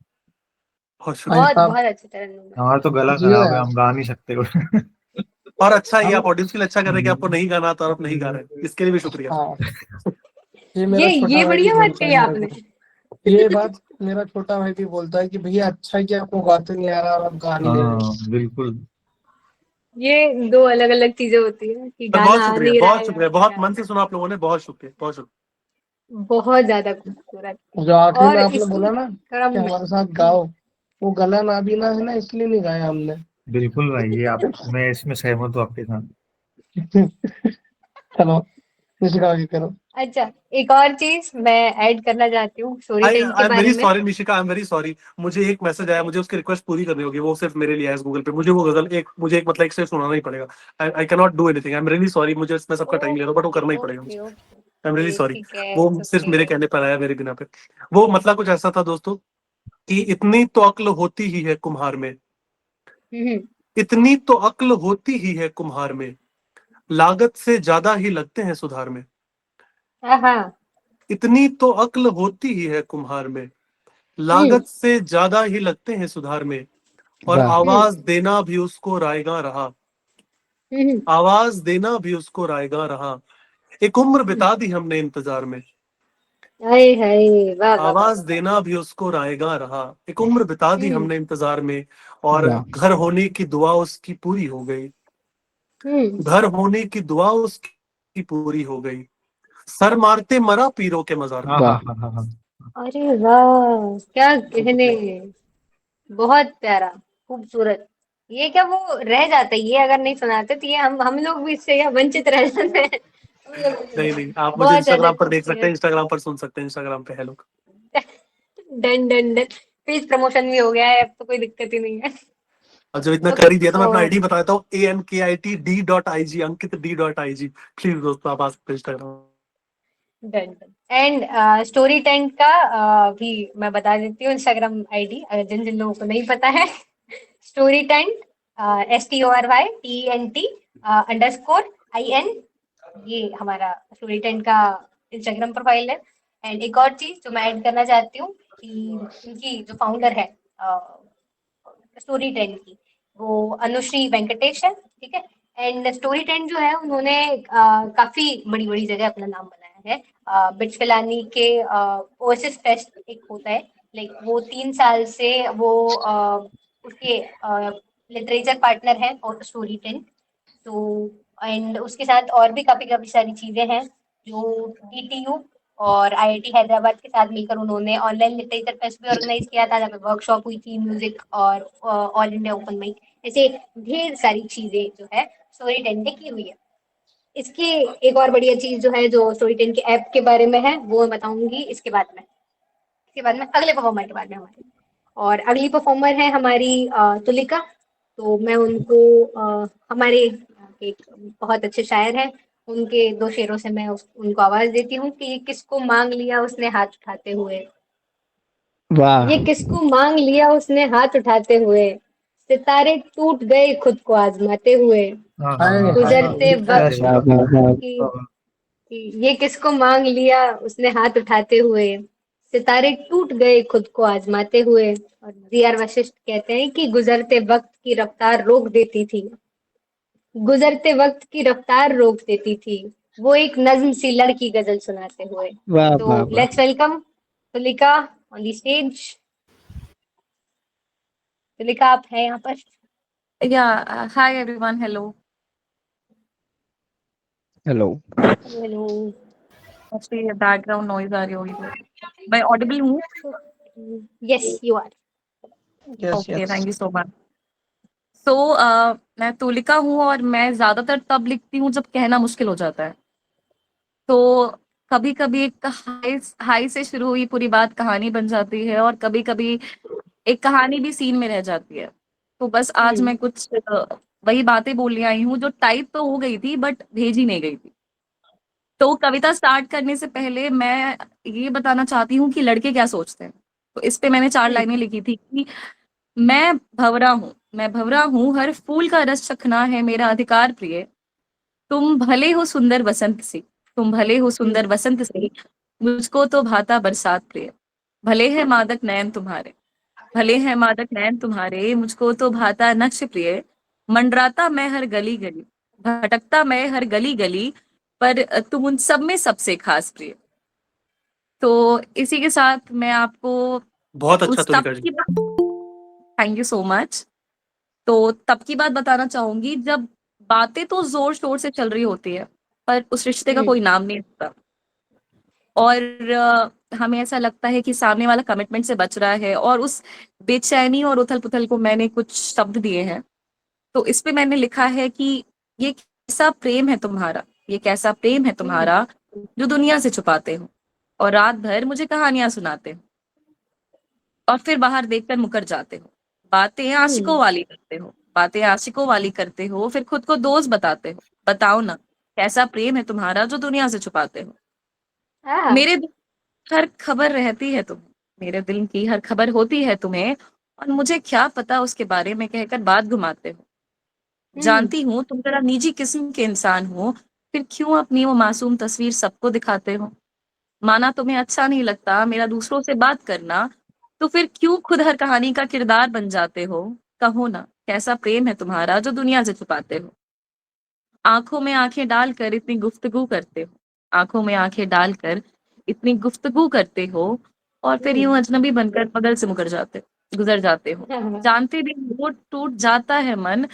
बहुत शुक्रिया। भाई बहुत साहब, बहुत अच्छी तरह है। हमारा तो गला जियो खराब है, यार। हम गा नहीं सकते हो। और अच्छा, ये हम, आप ऑडियंस के लिए अच्छा कर रहे हैं कि आपको नहीं गाना आता और आप नहीं गा रहे हैं, इसके लिए भी शुक्रिया। हाँ, ये मेरा छोटा ये भाई भी बढ़िया बात बोलता है कही मेरे आपने। को। ये बात मेरा छोटा भाई भी बोलता है कि भैया अच्छा है कि आपको गाते नहीं आ रहा और आप गा नहीं ले रहे। हाँ बिल्कुल। ये दो अलग अलग चीजें होती है कि गाना बहुत आ शुक्रिया, नहीं रहा बहुत है या शुक्रिया, फिर बहुत गा मन रहे से सुना आप लोगों ने, बहुत शुक्रिया, बहुत शुक्रिया। हैं। बहुत ज्यादा खूबसूरत। जो आखिरी में और आपने इसी बोला ना क्रम कि में हमारे साथ गाओ, वो गला ना भी ना है ना, इसलिए नहीं गाया हमने। बिल्कुल भाई, ये आप, मैं इसमें सहमत हूँ आपके साथ। चलो, निशिका आगे करो। अच्छा, एक और चीज मैं ऐड करना चाहती हूँ स्टोरी आई टेंट के आई एम बारे वेरी में। Sorry Nishika, I am very sorry. मुझे एक मैसेज आया, मुझे उसकी रिक्वेस्ट पूरी करनी होगी, वो सिर्फ मेरे लिए है इस गूगल पे। मुझे वो गजल एक, मुझे एक मतलब एक से सुनाना ही पड़ेगा। I can not do anything, I am really sorry. मुझे इसमें सबका टाइम ले रहा हूँ बट वो करना ही पड़ेगा ओके मुझे। Okay I am really okay, sorry. ठीक है, वो इट्स सिर्फ ओके। मेरे कहने पर आया, मेरे बिना पे। वो मतलब कुछ ऐसा था दोस्तों कि इतनी तो अक्ल होती ही है कुम्हार में, हम्म। इतनी तो अक्ल होती ही है कुम्हार में, लागत से ज्यादा ही लगते हैं सुधार में। हाँ हाँ। इतनी तो अक्ल होती ही है कुम्हार में, हम्म लागत से ज्यादा ही लगते हैं सुधार में, और वाह। हम्म आवाज देना भी उसको रायगा रहा, हम्म आवाज देना भी उसको रायगा रहा, एक उम्र बिता दी हमने इंतजार में, हाय हाय, वाह वाह वाह आवाज वाह वाह। देना भी उसको रायगा रहा, एक उम्र बिता दी हम्म हमने इंतजार में, और वाह। घर होने की दुआ उसकी पूरी हो गई, हम्म। घर होने की दुआ उसकी पूरी हो गई, सर मारते मरा पीरों के मजार हाँ पे। हाँ वाह। हाँ हाँ हाँ। अरे वाह, क्या कहने। शुक्रिया। बहुत प्यारा, खूबसूरत। ये क्या वो रह जाता है, ये अगर नहीं सुनाते तो ये हम लोग भी इससे या वंचित रह जाते हैं। हम लोग भी नहीं सुनते हैं। नहीं, आप मुझे बहुत ज्यादा इंस्टाग्राम पर देख सकते हैं, खूबसूरत। इंस्टाग्राम पर सुन सकते हैं, इंस्टाग्राम पे है लोग। Done done done. Page promotion भी हो गया है, अब तो कोई दिक्कत ही नहीं है। और जब इतना कर ओके ही दिया तो मैं अपना तो आईडी बता देता हूँ, ANKITD.IG, अंकित D.IG। प्लीज दोस्तों आप आ सकते हैं Instagram. Done done. And story tent का भी मैं बता देती हूँ इंस्टाग्राम आईडी, जिन जिन लोगों को नहीं पता है। स्टोरी टेंट, STORYTENT_IN, ये हमारा स्टोरी टेंट का इंस्टाग्राम प्रोफाइल है। एंड एक और चीज जो मैं ऐड करना चाहती हूँ कि इनकी जो फाउंडर है स्टोरी टेंट की, वो अनुश्री वेंकटेश है, ठीक है। एंड स्टोरी टेंट जो है उन्होंने काफी बड़ी बड़ी जगह अपना नाम बनाया है। बिट्स पिलानी के ओएसिस फेस्ट एक होता है, लाइक वो 3 साल से वो उसके लिटरेचर पार्टनर है और स्टोरी टेंट। तो एंड उसके साथ और भी काफी काफी सारी चीजें हैं जो DTU और IIT हैदराबाद के साथ मिलकर उन्होंने ऑनलाइन लिटरेचर फेस्ट भी ऑर्गेनाइज किया था, जहाँ पे वर्कशॉप हुई थी, म्यूजिक और ऑल इंडिया ओपन माइक, ऐसे ढेर सारी चीजें जो है स्टोरी 10 ने की हुई है। इसकी एक और बढ़िया चीज जो है, जो स्टोरी 10 के ऐप के बारे में है, वो मैं बताऊंगी इसके बाद में अगले परफॉर्मर के बारे में हमारे। और अगली परफॉर्मर है हमारी तुलिका। तो मैं उनको हमारे एक बहुत अच्छे शायर हैं, उनके दो शेरों से मैं उनको आवाज देती हूँ कि ये किसको मांग लिया उसने हाथ उठाते हुए। वाह। ये किसको मांग लिया उसने हाथ उठाते हुए, सितारे टूट गए खुद को आजमाते हुए, हाँ हाँ हाय हाँ हाँ हाँ, गुजरते क्या वक्त वाह शेर। वाह वाह। की वाह, वाह। ये किसको मांग लिया उसने हाथ उठाते हुए, सितारे टूट गए खुद को आजमाते हुए। और जी.आर. वशिष्ठ कहते हैं कि गुजरते वक्त की रफ्तार रोक देती थी, गुजरते वक्त की रफ्तार रोक देती थी, वो एक नज्म सी लड़की गजल सुनाते हुए। वाह तो वाह वाह। Let's welcome Tulika on the stage. Tulika, आप हैं यहाँ पर? Yeah, hi everyone. Hello. Hello. Hello hello. Actually, background noise आ रही होगी थोड़ी। मैं audible हूँ? Yes you are. Yes Okay, yes. thank you so much. So, मैं तुलिका हूँ और मैं ज्यादातर तब लिखती हूँ जब कहना मुश्किल हो जाता है। तो कभी कभी एक हाई हाई से शुरू हुई पूरी बात कहानी बन जाती है, और कभी कभी एक कहानी भी सीन में रह जाती है। तो बस आज मैं कुछ वही बातें बोलने आई हूँ जो टाइप तो हो गई थी बट भेजी नहीं गई थी। तो कविता स्टार्ट करने से पहले मैं ये बताना चाहती हूँ कि लड़के क्या सोचते हैं। तो इस पे मैंने 4 लाइनें लिखी थी कि मैं भंवरा हूँ, हर फूल का रस चखना है मेरा अधिकार प्रिय। तुम भले हो सुंदर बसंत सी, तुम भले हो सुंदर बसंत सी, मुझको तो भाता बरसात प्रिय। भले है मादक नयन तुम्हारे, भले है मादक नयन तुम्हारे, मुझको तो भाता नक्श प्रिय। मंडराता मैं हर गली गली, भटकता मैं हर गली गली, पर तुम उन सब में सबसे खास प्रिय। तो इसी के साथ मैं आपको बहुत अच्छा उस तब तुलिका जी। की बात, थैंक यू सो मच। तो तब की बात बताना चाहूंगी जब बातें तो जोर शोर से चल रही होती है, पर उस रिश्ते का कोई नाम नहीं होता। और हमें ऐसा लगता है कि सामने वाला कमिटमेंट से बच रहा है, और उस बेचैनी और उथल पुथल को मैंने कुछ शब्द दिए हैं। तो इस पे मैंने लिखा है कि ये कैसा प्रेम है तुम्हारा, ये कैसा प्रेम है तुम्हारा, जो दुनिया से छुपाते हो और रात भर मुझे कहानियां सुनाते हो, और फिर बाहर देखकर मुकर जाते हो। बातें आशिकों वाली करते हो, बातें आशिकों वाली करते हो, फिर खुद को दोस्त बताते हो। बताओ ना, कैसा प्रेम है तुम्हारा जो दुनिया से छुपाते हो। मेरे दिल की हर खबर रहती है तुम्हें, मेरे दिल की हर खबर होती है तुम्हें, और मुझे क्या पता उसके बारे में कहकर बात घुमाते हो। जानती हूँ तुम जरा निजी किस्म के इंसान हो, फिर क्यों अपनी वो मासूम तस्वीर सबको दिखाते हो। माना तुम्हें अच्छा नहीं लगता मेरा दूसरों से बात करना, तो फिर क्यों खुद हर कहानी का किरदार बन जाते हो। कहो ना, कैसा प्रेम है तुम्हारा जो दुनिया से छुपाते हो। आंखों में आंखें डालकर इतनी गुफ्तगू करते हो, आंखों में आंखें डालकर इतनी गुफ्तगू करते हो, और फिर यूं अजनबी बनकर बगल से मुकर जाते गुजर जाते हो। जानते भी हो टूट जाता है मन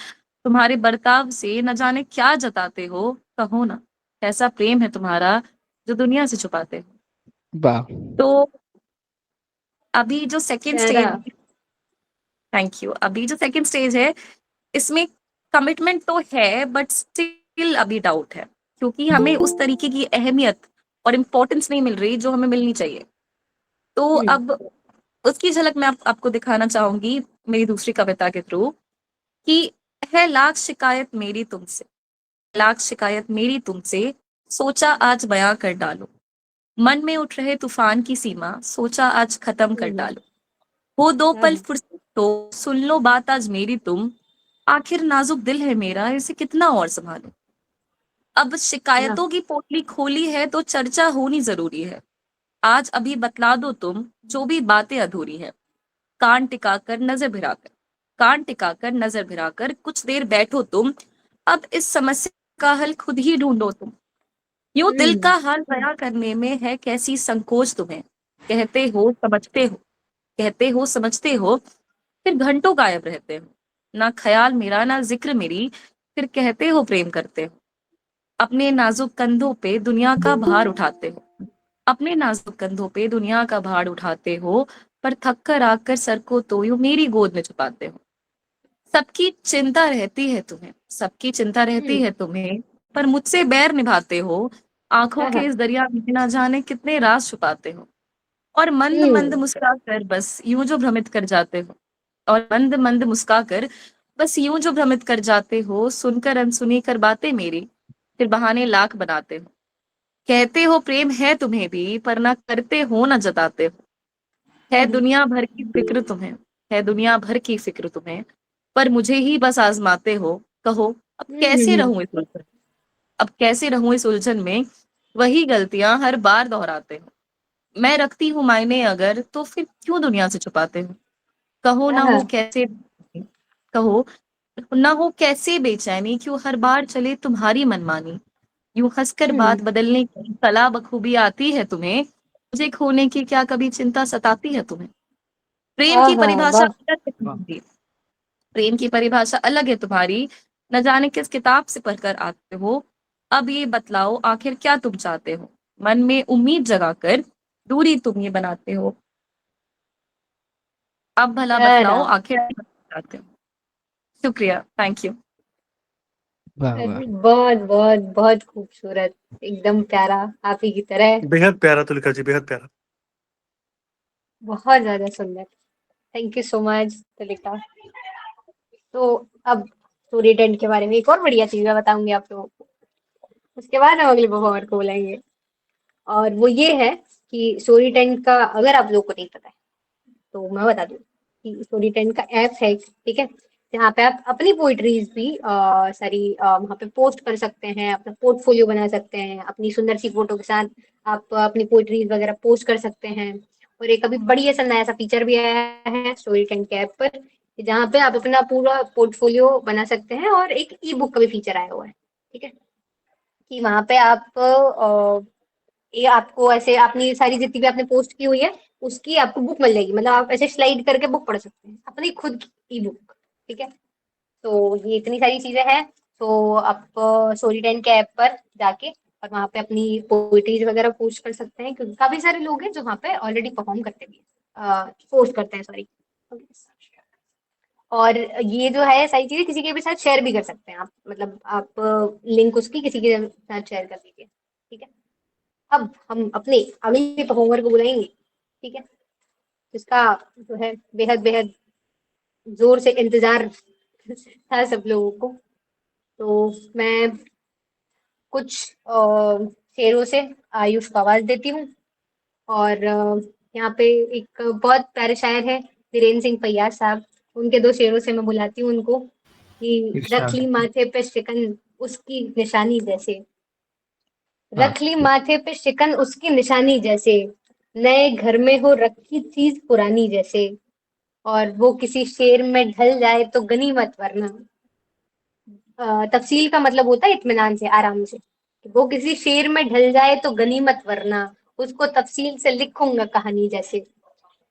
तुम्हारे बर्ताव से, न जाने क्या जताते हो। कहो ना, कैसा प्रेम है तुम्हारा जो दुनिया से छुपाते हो। वाह। तो अभी जो सेकंड प्यारा। स्टेज, थैंक यू, अभी जो सेकंड स्टेज है इसमें कमिटमेंट तो है बट स्टिल अभी डाउट है, क्योंकि हमें उस तरीके की अहमियत और इम्पोर्टेंस नहीं मिल रही जो हमें मिलनी चाहिए। तो अब उसकी झलक मैं आपको दिखाना चाहूंगी मेरी दूसरी कविता के थ्रू, कि है लाख शिकायत मेरी तुमसे, लाख शिकायत मेरी तुमसे, सोचा आज बयां कर डालो। मन में उठ रहे तूफान की सीमा, सोचा आज खत्म कर डालो। हो 2 पल फुर्सत तो सुन लो बात आज मेरी तुम, आखिर नाजुक दिल है मेरा इसे कितना और संभालो। अब शिकायतों की पोटली खोली है तो चर्चा होनी जरूरी है। आज अभी बतला दो तुम जो भी बातें अधूरी है। कान टिकाकर नजर भिराकर, कान टिकाकर नजर भिराकर कुछ देर बैठो तुम, अब इस समस्या का हल खुद ही ढूंढो तुम। यूं दिल का हाल बयां करने में है कैसी संकोच तुम्हें। कहते हो समझते हो, कहते हो समझते हो, फिर घंटों गायब रहते हो। ना ख्याल मेरा ना जिक्र मेरी, फिर कहते हो प्रेम करते हो। अपने नाजुक कंधों पे दुनिया का भार उठाते हो, अपने नाजुक कंधों पे दुनिया का भार उठाते हो, पर थक कर आकर सर को तो यूं मेरी गोद में छुपाते हो। सबकी चिंता रहती है तुम्हें, सबकी चिंता रहती है तुम्हें, पर मुझसे बैर निभाते हो। आंखों के इस दरिया में ना जाने कितने राज छुपाते हो, और मंद मंद मुस्कुराकर बस यूं जो भ्रमित कर जाते हो, और मंद मंद मुस्कुराकर बस यूं जो भ्रमित कर जाते हो। सुनकर अनसुनी कर बातें मेरी, फिर बहाने लाख बनाते हो। कहते हो प्रेम है तुम्हें भी, पर ना करते हो ना जताते हो। है दुनिया भर की फिक्र तुम्हें, है दुनिया भर की फिक्र तुम्हें, पर मुझे ही बस आजमाते हो। कहो अब कैसे रहूं इस उलझन, अब कैसे रहूं इस उलझन में, वही गलतियां हर बार दोहराते हो। मैं रखती हूँ मायने अगर, तो फिर क्यों दुनिया से छुपाते हो। कहो ना हो कैसे, कहो ना हो कैसे बेचैनी, क्यों हर बार चले तुम्हारी मनमानी। यूं हंसकर बात बदलने की कला बखूबी आती है तुम्हें, मुझे खोने की क्या कभी चिंता सताती है तुम्हें। प्रेम की परिभाषा अलग है तुम्हारी, प्रेम की परिभाषा अलग है तुम्हारी, न जाने किस किताब से पढ़कर आते हो। अब ये बतलाओ आखिर क्या तुम चाहते हो, मन में उम्मीद जगाकर दूरी तुम ये बनाते हो। अब भला बतलाओ आखिर क्या तुम चाहते हो। शुक्रिया, थैंक यू। वाह वाह। बहुत बहुत बहुत खूबसूरत, एकदम प्यारा, आप ही की तरह। बेहद प्यारा तुलिका जी, बेहद प्यारा। बहुत ज्यादा सुंदर। Thank you so much Tulika. तो अब स्टोरी टेंट के बारे में एक और बढ़िया चीज मैं बताऊंगी आप लोगों को, उसके बाद हम अगले परफॉर्मर को बुलाएंगे। और वो ये है कि स्टोरी टेंट का, अगर आप लोगों को नहीं पता है तो मैं बता दूं कि स्टोरी टेंट का ऐप है, ठीक है, जहाँ पे आप अपनी पोइट्रीज भी सारी वहाँ पे पोस्ट कर सकते हैं, अपना पोर्टफोलियो बना सकते हैं, अपनी सुंदर सी फोटो के साथ आप अपनी पोइट्रीज वगैरह पोस्ट कर सकते हैं। और एक अभी बढ़िया सा नया सा फीचर भी आया है स्टोरी टेंट के ऐप पर, जहाँ पे आप अपना पूरा पोर्टफोलियो बना सकते हैं, और एक ई बुक का भी फीचर आया हुआ है, ठीक है, कि वहाँ पे आप ये आपको ऐसे अपनी सारी जितनी भी आपने पोस्ट की हुई है उसकी आपको बुक मिल जाएगी, मतलब आप ऐसे स्लाइड करके बुक पढ़ सकते हैं, अपनी खुद की ई बुक, ठीक है। तो ये इतनी सारी चीजें हैं। तो आप स्टोरी टेन के ऐप पर जाके और वहाँ पे अपनी पोइट्रीज वगैरह पोस्ट कर सकते हैं, क्योंकि काफी सारे लोग हैं जो वहाँ पे ऑलरेडी परफॉर्म करते भी हैं, पोस्ट करते हैं, सॉरी। और ये जो है सारी चीजें किसी के भी साथ शेयर भी कर सकते हैं आप, मतलब आप लिंक उसकी किसी के साथ शेयर कर दीजिए, ठीक है। अब हम अपने अगले परफॉर्मर को बुलाएंगे, ठीक है, जिसका जो है बेहद बेहद जोर से इंतजार था सब लोगों को। तो मैं कुछ शेरों से आयुष को आवाज देती हूँ। और यहाँ पे एक बहुत प्यारे शायर है वीरेंद्र सिंह फैयाज साहब, उनके दो शेरों से मैं बुलाती हूँ उनको कि रख ली माथे पे शिकन उसकी निशानी जैसे, रख ली माथे पे शिकन उसकी निशानी जैसे, नए घर में हो रखी चीज पुरानी जैसे, और वो किसी शेर में ढल जाए तो गनीमत वरना। तफसील का मतलब होता है इत्मीनान से, आराम से। वो किसी शेर में ढल जाए तो गनीमत वरना, उसको तफसील से लिखूंगा कहानी जैसे।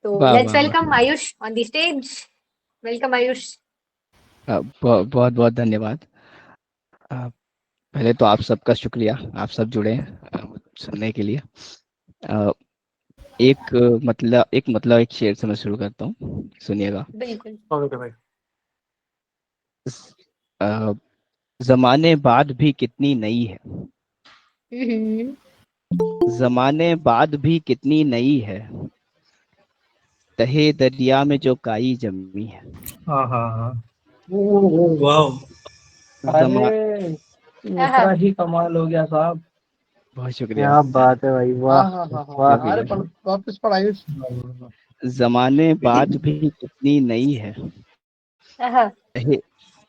तो वाह लेट्स वाह वाह। Welcome Ayush on the stage. Welcome Ayush. बहुत बहुत धन्यवाद। पहले तो आप सबका शुक्रिया, आप सब जुड़े हैं सुनने के लिए। अ, एक शेर से मैं शुरू करता हूँ, सुनिएगा। बिल्कुल। ओके भाई। अ, जमाने बाद भी कितनी नई है, हम्म। जमाने बाद भी कितनी नई है, तहे दरिया में जो काई जमी है। हाँ हाँ हाँ। वाह, जमा अरे मिश्रा ही कमाल हो गया साहब। बहुत शुक्रिया। क्या बात है भाई, वाह हाँ हाँ हाँ वाह। हाँ, अरे वापस पढ़ आयुष। जमाने बाद भी कितनी नई है, हाँ। तहे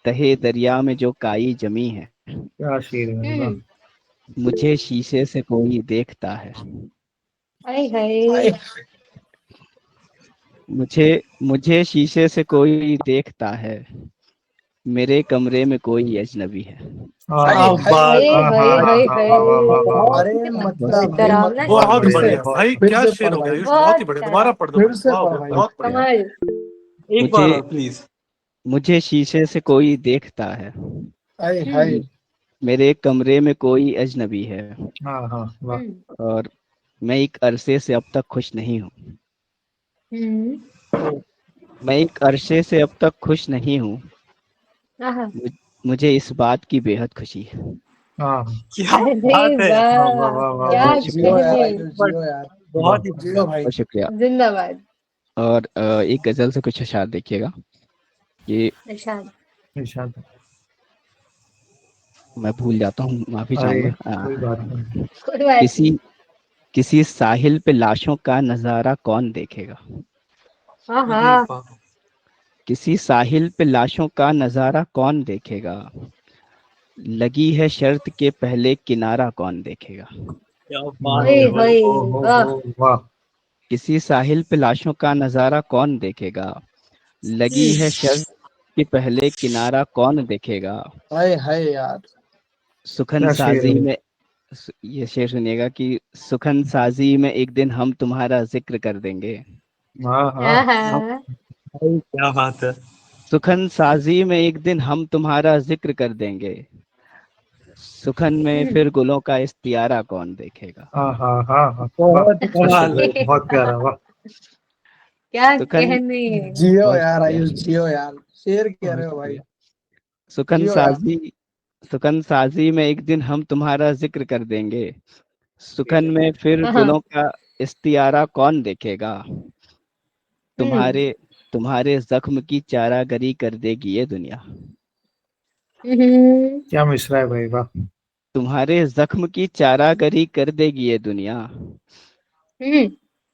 तहे दरिया में जो काई जमी है। क्या शेर है भाई, वाह। मुझे शीशे से कोई देखता है, हाय हाय। मुझे मुझे शीशे से कोई देखता है, मेरे कमरे में कोई अजनबी है। हाय क्या हाय बात। हाय हाय हाय हाय। अरे बस मतलब भाई मत डरावना बहुत बहुत शेर है। बढ़िया। बढ़िया भाई, फिर क्या से शेर पढ़ हो गया भाई, आयुष, बहुत ही बहुत बढ़िया। प्यारा। दोबारा पढ़ दो फिर भाई, से वाह पढ़ वाह, भाई। बहुत बढ़िया। कमाल। एक बार मुझे और प्लीज। मुझे शीशे से कोई देखता है, हाय हाय। हम्म। मेरे कमरे में कोई अजनबी है हाँ हाँ वाह। और मैं एक अरसे से अब तक खुश नहीं हूँ। हम्म। मैं एक अरसे से अब तक खुश नहीं हूँ। आहा। मुझे इस बात की बेहद खुशी है। हाँ क्या अरे बात है, वाह वाह, वाह वाह क्या वाह। जियो यार, कहने। आयुष जियो यार, बहुत ही जियो भाई। बहुत शुक्रिया। जिंदाबाद। और एक गजल से कुछ अशार देखिएगा। ये इरशाद। इरशाद। मैं भूल जाता हूँ, माफी अरे चाहूंगा। कोई बात नहीं। कोई बात किसी किसी साहिल पे लाशों का नजारा कौन देखेगा। हाँ अरे हाँ। वाह, किसी साहिल पे लाशों का नजारा कौन देखेगा। लगी है शर्त के पहले किनारा कौन देखेगा। क्या बात ओए है भाई। होए। वाह। वाह। किसी साहिल पे लाशों का नजारा कौन देखेगा। लगी है शर्त के पहले किनारा कौन देखेगा। हाय हाय यार। सुखन क्या शेर साजी है। में ये शेर सुनिएगा कि सुखन साजी में एक दिन हम तुम्हारा जिक्र कर देंगे। हाँ हाँ। हाँ। भाई क्या बात है। सुखन साजी में एक दिन हम तुम्हारा जिक्र कर देंगे। सुखन में फिर गुलों का इस्तियारा कौन देखेगा। हाँ हाँ हाँ हाँ वाह। बहुत अच्छा कमाल। शेर है, बहुत प्यारा वाह। क्या सुखन कहने। जियो बहुत यार शुक्रिया, आयुष, जियो यार, शेर कह बहुत रहे हो भाई। शुक्रिया। सुखन जियो यार। साजी सुखन साजी में एक दिन हम तुम्हारा जिक्र कर देंगे। सुखन में फिर हाँ। गुलों का इस्तियारा कौन देखेगा। हम्म। तुम्हारे तुम्हारे जख्म की चारागरी कर देगी ये दुनिया। हम्म। क्या मिसरा है भाई वाह। तुम्हारे जख्म की चारागरी कर देगी ये दुनिया। हम्म।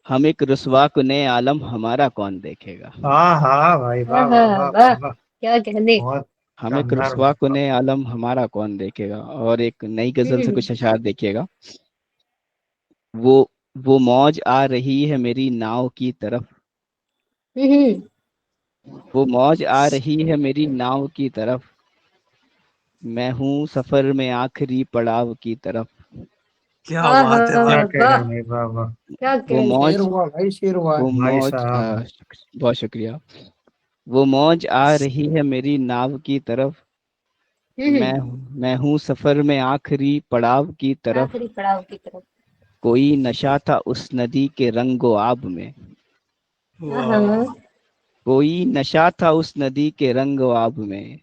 हम एक रुसवा कुने आलम हमारा कौन देखेगा। हाँ हाँ भाई वाह वाह हाँ वाह वाह, वाह वाह। क्या कहने। बहुत हम एक शानदार रुसवा वाह। कुने आलम हमारा कौन देखेगा। और एक नई गजल से हम्म। कुछ अशार देखिएगा। वो वो मौज आ रही है मेरी नाव की तरफ। हम्म। वो मौज आ रही है मेरी नाव की तरफ। मैं हूँ सफर में आखिरी पड़ाव की तरफ। क्या हाँ बात है क्या भाई। कह वाह, रहे हैं वाह वाह। क्या वो कहने। शेर मौज हुआ भाई, शेर हुआ। वो भाई मौज साहब। बहुत शुक्रिया। वो मौज आ रही है मेरी नाव की तरफ। हम्म। मैं मैं हूँ सफर में आखिरी पड़ाव की तरफ। आखिरी पड़ाव की तरफ। कोई नशा था उस नदी के रंगो आब में। हाँ। वाह, कोई नशा था उस नदी के रंगो आब में।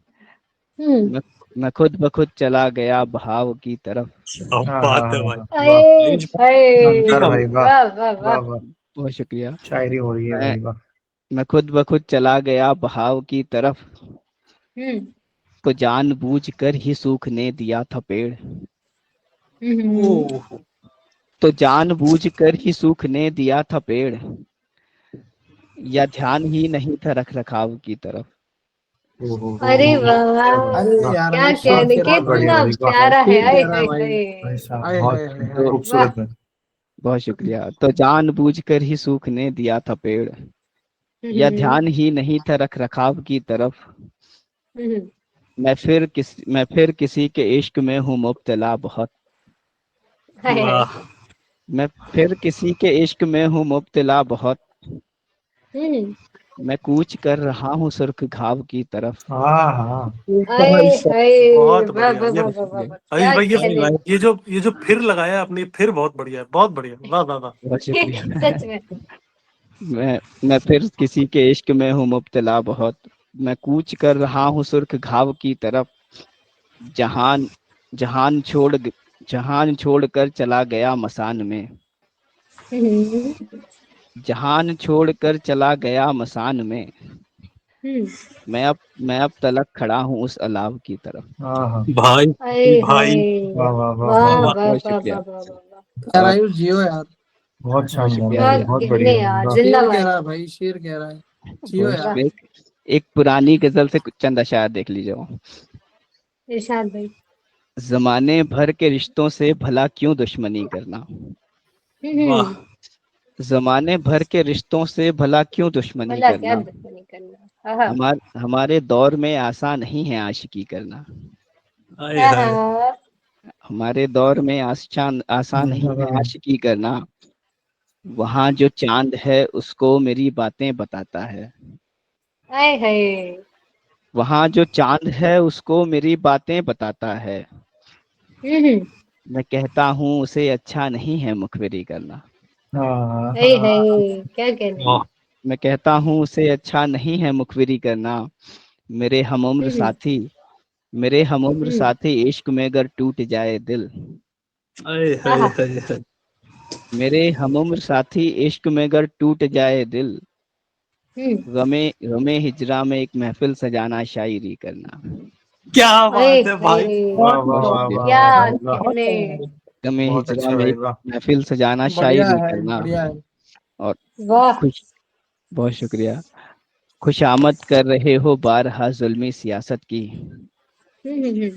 हम्म। मैं मैं खुद ब खुद चला गया बहाव की तरफ। क्या हाँ हाँ बात है हाँ भाई। हाँ, वाह। अरे आयुष भाई हाय। शानदार कम। भाई वाह। वाह वाह वाह वाह। वाह। बहुत शुक्रिया। शायरी हो रही है मैं भाई वाह। मैं खुद ब खुद चला गया बहाव की तरफ। हम्म। को जानबूझकर ही सूखने दिया था पेड़। हम्म। ओह, तो जानबूझकर ही सूखने दिया था पेड़। या ध्यान ही नहीं था रख रखाव की तरफ। अरे क्या वाह, बात है, अरे वाह। यार क्या आयुष, शेर कहने, कह रहा है बहुत भाई। बढ़िया कितना भाई वाह। प्यारा है। शेर आए कह रहा है हाय भाई। भाई हाय। साहब हाय बहुत हाय हाय हाय। तो खूबसूरत है। बहुत शुक्रिया। तो जानबूझकर ही सूखने दिया था पेड़। या हम्म। ध्यान ही नहीं था रख रखाव की तरफ। हम्म। मैं फिर किसी के इश्क में हूँ मुब्तला बहुत। हाय हाय। वाह, मैं फिर किसी के इश्क में हूँ मुब्तला बहुत। हम्म। मैं कूच कर रहा हूँ सुर्ख घाव की तरफ। हाँ हाँ। आए हाय। बहुत वाह बढ़िया वाह ये। वाह वाह वाह वाह, आयुष क्या भाई कहने। ये जो फिर लगाया आपने, फिर बहुत बढ़िया है, बहुत बढ़िया, वाह वाह वाह। बहुत शुक्रिया। सच में। मैं फिर किसी के इश्क में हूँ मुब्तला बहुत। मैं कूच कर रहा हूँ सुर्ख घाव की तरफ। जहान जहान छोड़ जहान छोड़कर चला गया मसान में। हम्म। जहान छोड़कर चला गया मसान में। हम्म। मैं अब तलक खड़ा हूँ उस अलाव की तरफ। हाँ हाँ। भाई आए भाई, हाय। वाह वाह वाह वाह वाह क्या वाह। वाह बहुत वाह शुक्रिया। वाह वाह वाह वाह। यार और आयुष जियो यार। बहुत बहुत शानदार शुक्रिया भाई क्या भैया। बहुत कहने बढ़िया भाई यार, वाह। शेर कह जिंदाबाद। रहा है भाई, शेर कह रहा है। जियो बहुत यार। शुक्रिया। एक पुरानी गजल से कुछ चंद अशार देख लीजिए। इरशाद भाई। जमाने भर के रिश्तों से भला क्यों दुश्मनी करना। वाह, हम्म। जमाने भर के रिश्तों से भला क्यों दुश्मनी भला क्या करना। दुश्मनी करना। हाँ हमारे दौर में आसान नहीं है आशिकी करना। हाय हाँ हाय। हाँ। हमारे दौर में आसान नहीं है जिंदाबाद। आशिकी करना। वहाँ जो चांद है उसको मेरी बातें बताता है। आए हाय। वहाँ जो चांद है उसको मेरी बातें बताता है। मैं कहता हूँ उसे अच्छा नहीं है मुखबिरी करना। हाँ हे हे क्या कहने। वाह मैं कहता हूँ उसे अच्छा नहीं है मुखबिरी करना। मेरे हमउम्र हम्म, साथी मेरे हमउम्र हम्म, साथी इश्क में अगर टूट जाए दिल। अरे आहा, मेरे हमउम्र साथी इश्क में अगर टूट जाए दिल। हम्म, गमे गमे हिजरा में एक महफिल सजाना शायरी करना। क्या हे बात है भाई, हे वाह बहुत वाह बहुत वाह शुक्रिया। वाह क्या वाह भाई वाह, बहुत कहने। गमे बहुत हिजरा अच्छे में भाई एक वाह। महफिल सजाना बढ़िया शायरी है, करना। बढ़िया है। और वाह। खुश बहुत शुक्रिया। खुशामद कर रहे हो बारहा जुल्मी सियासत की। हम्म,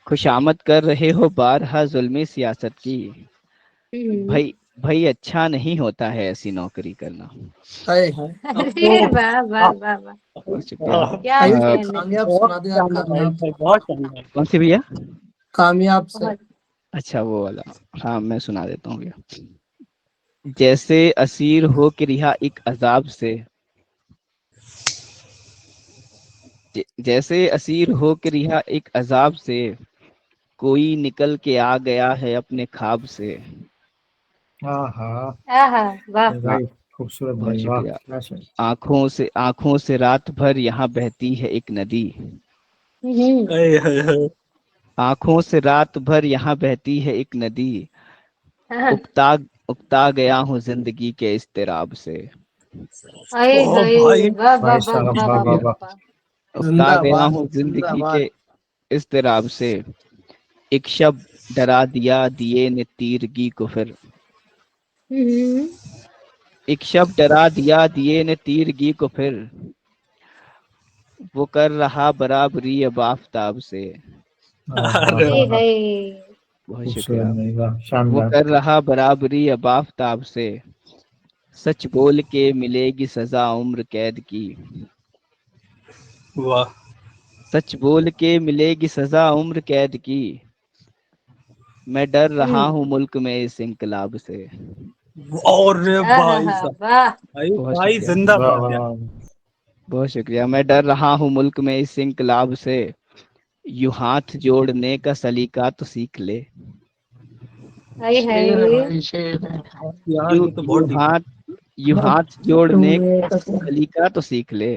खुशामद कर रहे हो बारहा जुल्मी सियासत की। हम्म, भाई भाई अच्छा नहीं होता है ऐसी नौकरी करना। हाय हाय। अरे वाह वाह वाह वाह, बहुत शुक्रिया। क्या आइए कोई कहने। कामयाब बहुत सुना दो यार, शानदार भाई, कामयाब। बहुत शानदार। कौन सी भैया? कामयाब से। बहुत। अच्छा वो वाला। हाँ मैं सुना देता हूँ भैया। जैसे असीर हो के रिहा एक अजाब से। जैसे असीर हो के रिहा एक अजाब से। कोई निकल के आ गया है अपने ख्वाब से। हाँ हाँ आहा वाह। आ, भाई, खूबसूरत बहुत भाई वाह, शुक्रिया। क्या शायरी। आंखों से रात भर यहाँ बहती है एक नदी। हम्म, अरे हाय, आंखों से रात भर यहाँ बहती है एक नदी। हाँ, उकता उकता गया हूँ जिंदगी के इस्तेराब से। हाय ओ हाय भाई, वाह वाह भाई वाह साहब वाह वाह वाह वाह वाह वाह। वाह। उकता गया जिंदाबाद हूँ जिंदगी जिंदाबाद। के इस्तेराब से। एक शब्द डरा दिया दिए ने तीरगी को फिर। हम्म, एक शब्द डरा दिया दिए ने तीरगी को फिर। वो कर रहा बराबरी अब आफताब से। हाँ हाँ अरे हे हाँ वाह, हाँ, हे बहुत खूबसूरत शुक्रिया। भाई वाह, वो शानदार। कर रहा बराबरी अब आफताब से। सच बोल के मिलेगी सजा उम्र कैद की। वाह, सच बोल के मिलेगी सजा उम्र कैद की। मैं डर रहा हम्म, हूँ मुल्क में इस इंकलाब से। और आहा भाई हा साहब, वाह। भाई बहुत भाई शुक्रिया। वाह जिंदाबाद वाह यार। वाह। बहुत शुक्रिया। मैं डर रहा हूँ मुल्क में इस इंकलाब से। यूं हाथ जोड़ने का सलीका तो सीख ले। हाय शेर है हाय भाई, शेर है। यार यूं ये तो बहुत यूं डीप है। हाथ यूं हाथ जोड़ने का सलीका तो सीख ले।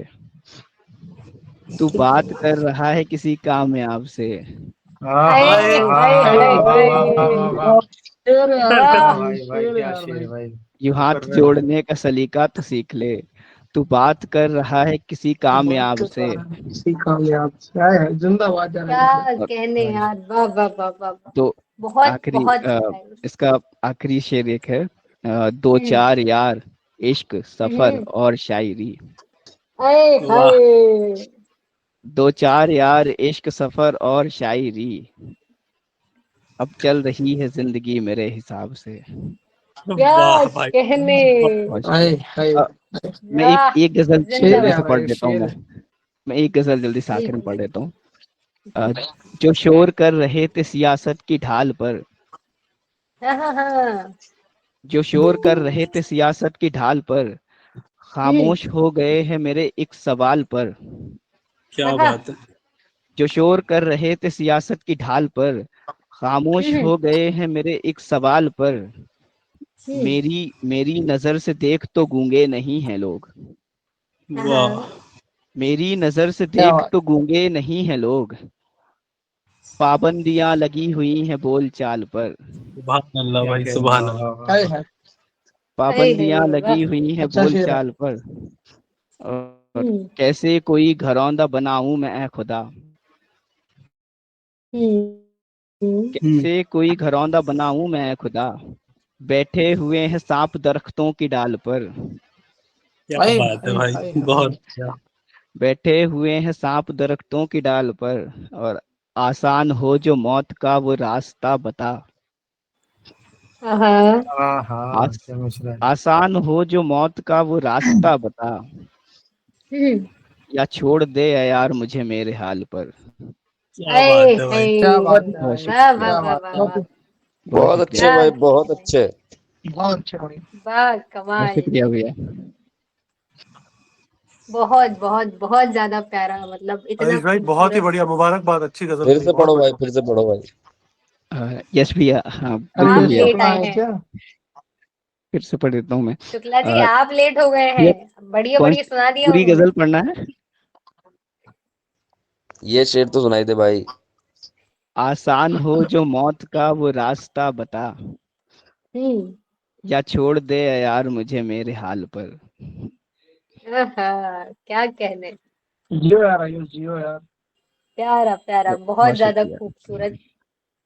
तू बात कर रहा है किसी कामयाब से। हाँ हाय हाँ हाय हाँ हाय हाँ हाय हाँ वाह हाय। वाह वाह वाह वाह। शेर है यार वाह वाह भाई, भाई भाई, शेर है क्या यार शेर भाई। भाई। यूं तो कर हाथ रहे हो। जोड़ने का सलीका तो सीख ले। तू बात कर रहा है किसी तो बात कामयाब कर से। रहा है किसी कामयाब से। हाय हाय, जिंदाबाद यार क्या भाई। और कहने भाई यार, वाह वाह वाह वाह वाह। तो बहुत आखिरी बहुत नाइस। इसका आखिरी शेर एक है। दो हम्म, चार यार इश्क सफर हम्म, और शायरी। हाय वाह, हाय दो चार यार इश्क सफर और शायरी। अब चल रही है जिंदगी मेरे हिसाब से। क्या वाह भाई, कहने। बहुत हाय शुक्रिया। हाय। मैं एक वाह एक गजल शेर है जल्दी जिंदाबाद। से यार पढ़ भाई, देता हूँ शेर मैं। है। मैं एक गजल जल्दी से जी आखिर में जी पढ़ जी देता हूँ। जी। अ, जो शोर कर रहे थे सियासत की ढाल पर। हाँ हाँ हाँ। जो शोर कर रहे थे सियासत की ढाल पर। हम्म, खामोश हो गए हैं मेरे एक सवाल पर। क्या हाँ, बात है। जो शोर कर रहे थे सियासत की ढाल पर। खामोश हम्म, हो गए हैं मेरे एक सवाल पर। हम्म, मेरी मेरी नजर से देख तो गूंगे नहीं हैं लोग। हाँ हाँ। वाह, मेरी नजर से क्या देख बात। तो गूंगे नहीं हैं लोग। पाबंदियां लगी हुई हैं बोल चाल पर। सुभान अल्लाह क्या भाई, कहने, सुभान वाह वाह अल्लाह। वाह हाय वाह। हाय। हाय पाबंदियां हाय लगी वाह। हुई हैं अच्छा बोल शेर है। चाल पर। और हम्म, कैसे कोई घरौंदा बनाऊं मैं ऐ खुदा। हम्म, हम्म, हम्म, कैसे कोई घरौंदा बनाऊं मैं ऐ खुदा। बैठे हुए हैं सांप दरख्तों की डाल पर। क्या हाय बात है हाय भाई, हाय बहुत हाय। अच्छा। बैठे हुए हैं सांप दरख्तों की डाल पर। और आसान हो जो मौत का वो रास्ता बता। हाँ हाँ हाँ, आस, क्या मिश्रा है। आसान हो जो मौत का वो रास्ता बता। हम्म, या छोड़ दे या यार मुझे मेरे हाल पर। क्या हाय बात है भाई, क्या हाय। बात है बहुत भाई, वाह शुक्रिया। वाह क्या वाह बात वाह है। वाह। बहुत बहुत अच्छे शुक्रिया। क्या भाई, बहुत कहने। अच्छे। बहुत अच्छे भाई। वाह बहुत कमाल। शुक्रिया भैया। बहुत बहुत बहुत ज्यादा प्यारा, मतलब इतना हरीश भाई बहुत ही खूबसूरत। बढ़िया, मुबारकबाद, अच्छी गजल फिर गई, से बहुत पढ़ो भाई, बढ़िया। फिर से पढ़ो भाई। यस भैया, हाँ अरे बिल्कुल आप भैया, लेट शुक्ला आए है हैं। क्या? फिर से पढ़ देता हूँ मैं। शुक्ला जी अ, आप लेट हो गए ये हैं, बढ़िया कौन बढ़िया सुना दिया पूरी उन्होंने। गजल पढ़ना है? ये शेर तो सुनाई दे भाई। आसान हो जो मौत का वो रास्ता बता, हम्म। या छोड़ दे यार मुझे मेरे हाल पर। आहा, क्या कहने। जियो यार, आयुष जियो यार। प्यारा प्यारा, बहुत बहुत ज्यादा शुक्रिया। खूबसूरत।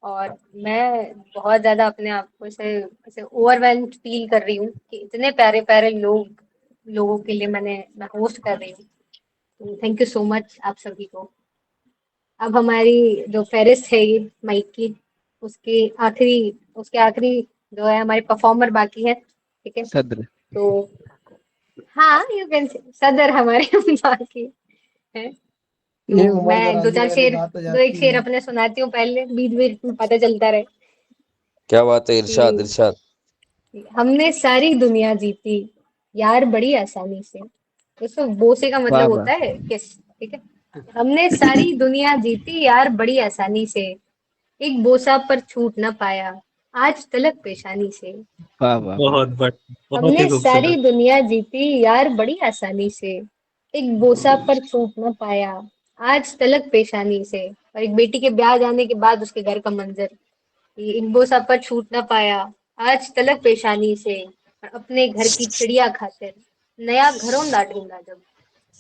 और मैं बहुत ज्यादा अपने आप को ऐसे ओवरवेल्म्ड फील कर रही हूँ कि इतने प्यारे प्यारे लोगों के लिए मैं होस्ट कर रही हूँ। तो थैंक यू सो मच आप सभी को। अब हमारी जो फेरिस्त है ये माइक की, उसके आखिरी जो है हमारे परफॉर्मर बाकी है, ठीक है। सद्र। तो हाँ, यू कैन सदर हमारे बाकी है। तो ये उम्र मैं दराजी वाली बात हो दो एक जाती शेर है। अपने सुनाती हूँ पहले, बीच बीच में पता चलता रहे क्या बात है, इरशाद कि इरशाद। हमने सारी दुनिया जीती यार बड़ी आसानी से। दोस्तों बोसे का वाह मतलब वाह। होता है किस, ठीक है। हमने सारी दुनिया जीती यार बड़ी आसानी से, एक बोसा पर छूट न पाया आज तलक पेशानी से। वाह वाह वाह। बहुत बढ़िया, बहुत ही हमने सारी खूबसूरत। दुनिया जीती यार बड़ी आसानी से, एक बोसा पर छूट न पाया आज तलक पेशानी से। और एक बेटी के ब्याह जाने के बाद उसके घर का मंजर, कि एक बोसा पर छूट न पाया आज तलक पेशानी से, और अपने घर की चिड़िया खातिर नया घरौंदा ढूंढा जब।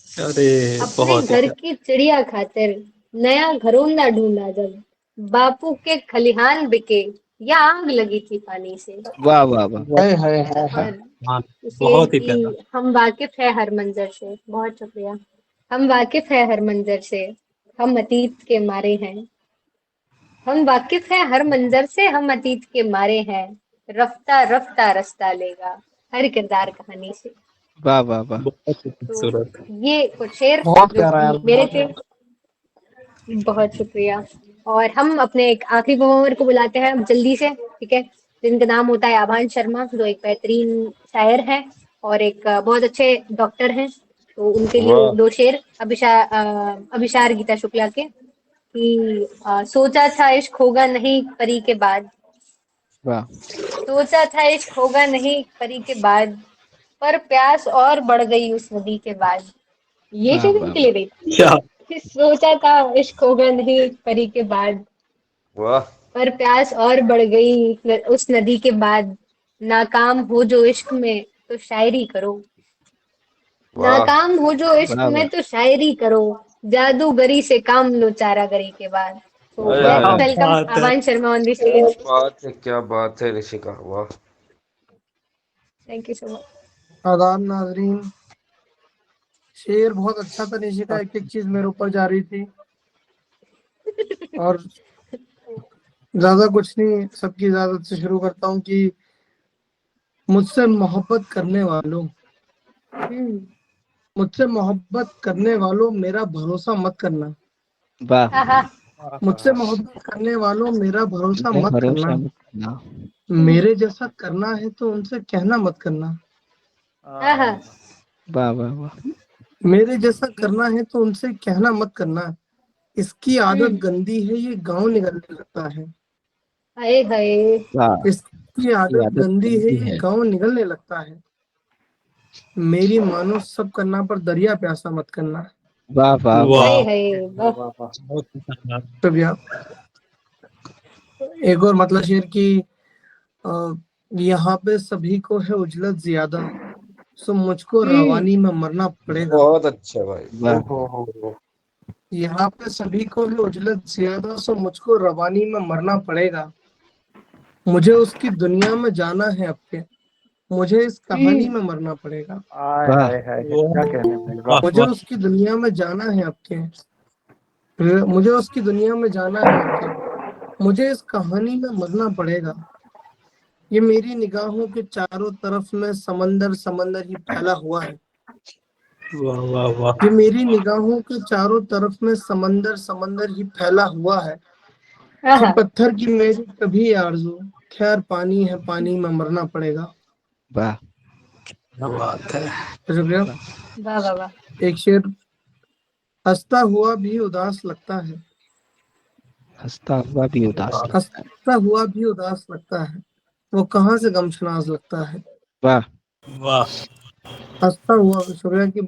अरे अपने बहुत ही घर प्यारा। की चिड़िया खातिर नया घरौंदा ढूंढा जब, बापू के खलिहान बिके या आग लगी थी पानी से। वाह वाह वाह। हाय हाय हाय हाय। और हाँ, शेर बहुत ही की प्यारा। हम वाकिफ है हर मंजर से, बहुत शुक्रिया। हम वाकिफ है हर मंजर से, हम अतीत के मारे हैं। हम वाकिफ हैं हर मंजर से, हम अतीत के मारे हैं। रफ्ता रफ्ता रास्ता लेगा हर किरदार कहानी से। वाह वाह वाह। बहुत ही तो खूबसूरत। ये कुछ शेर बहुत जो प्यारा यार, कि मेरे बहुत थे। प्यारा। बहुत शुक्रिया। और हम अपने एक आखिरी परफॉर्मर को बुलाते हैं अब जल्दी से, ठीक है। जिनका नाम होता है आभान शर्मा, जो एक बेहतरीन शायर है और एक बहुत अच्छे डॉक्टर हैं। तो उनके लिए वाह दो शेर अभिशार गीता शुक्ला के, कि सोचा था इश्क होगा नहीं परी के बाद, वाह सोचा था इश्क होगा नहीं परी के बाद, पर प्यास और बढ़ गई उस नदी के बाद। ये वाह शेर वाह इनके वाह। लिए नहीं, क्या कि सोचा था इश्क होगा नहीं परी के बाद, वाह पर प्यास और बढ़ गई उस नदी के बाद। नाकाम हो जो इश्क में तो शायरी करो, वाह। नाकाम हो जो इश्क वाह वाह। में तो शायरी करो, जादूगरी से काम लो चारागरी के बाद। तो हाय लेट्स हाय क्या हाय। वेलकम बात है। आभान शर्मा ऑन द क्या स्टेज। बात है, क्या बात है ऋषिका, वाह। Thank you so much. आदाब नाजरीन। शेर बहुत अच्छा था निशी का, एक एक चीज मेरे ऊपर जा रही थी। और ज्यादा कुछ नहीं, सबकी इजाजत से शुरू करता हूँ कि मुझसे मोहब्बत करने वालों, हम्म। मुझसे मोहब्बत करने वालों मेरा भरोसा मत करना। वाह। आहा। मुझसे मोहब्बत करने वालों मेरा भरोसा मैं मत भरोसा करना। मत करना। मेरे जैसा करना है तो उनसे कहना मत करना। आहा। वाह वाह वाह। मेरे जैसा करना है तो उनसे कहना मत करना। इसकी आदत गंदी है, ये गांव निकलने लगता है। हाय हाय। वाह। इसकी ये आदत आदत गंदी है, गंदी ये है। गांव निकलने लगता है। मेरी मानो सब करना पर दरिया प्यासा मत करना। वाह वाह वाह। हाय वाह, हाय वाह। बहुत ही शानदार। शुक्रिया। एक और मतलब शेर की, अ, यहाँ पे सभी को है उजलत ज्यादा, सो मुझको रवानी में मरना पड़ेगा। बहुत अच्छा भाई। वाह हो। यहाँ पे सभी को है उजलत ज्यादा, सो मुझको रवानी में मरना पड़ेगा। मुझे उसकी दुनिया में जाना है अब के, मुझे इस कहानी में मरना पड़ेगा। आय वाह हाय हाय, क्या कहने भाई, वाह। वाह मुझे वाह। उसकी दुनिया में जाना है अब के, मुझे उसकी दुनिया में जाना है अब के, मुझे इस कहानी में मरना पड़ेगा। ये मेरी निगाहों के चारों तरफ में समंदर समंदर ही फैला हुआ है। वाह वाह वाह। ये मेरी निगाहों के चारों तरफ में समंदर समंदर ही फैला हुआ है। कि आहा। पत्थर की मेरी कभी आरज़ू, खैर पानी है पानी में मरना पड़ेगा। वाह क्या बात है। शुक्रिया। वाह। वाह वाह वाह। एक शेर, हंसता हुआ भी उदास लगता है, हंसता हुआ भी उदास लगता है। हंसता हुआ भी उदास लगता है, वो कहाँ से गमशनाज लगता है। वाह वाह हंसता हुआ, शुक्रिया कि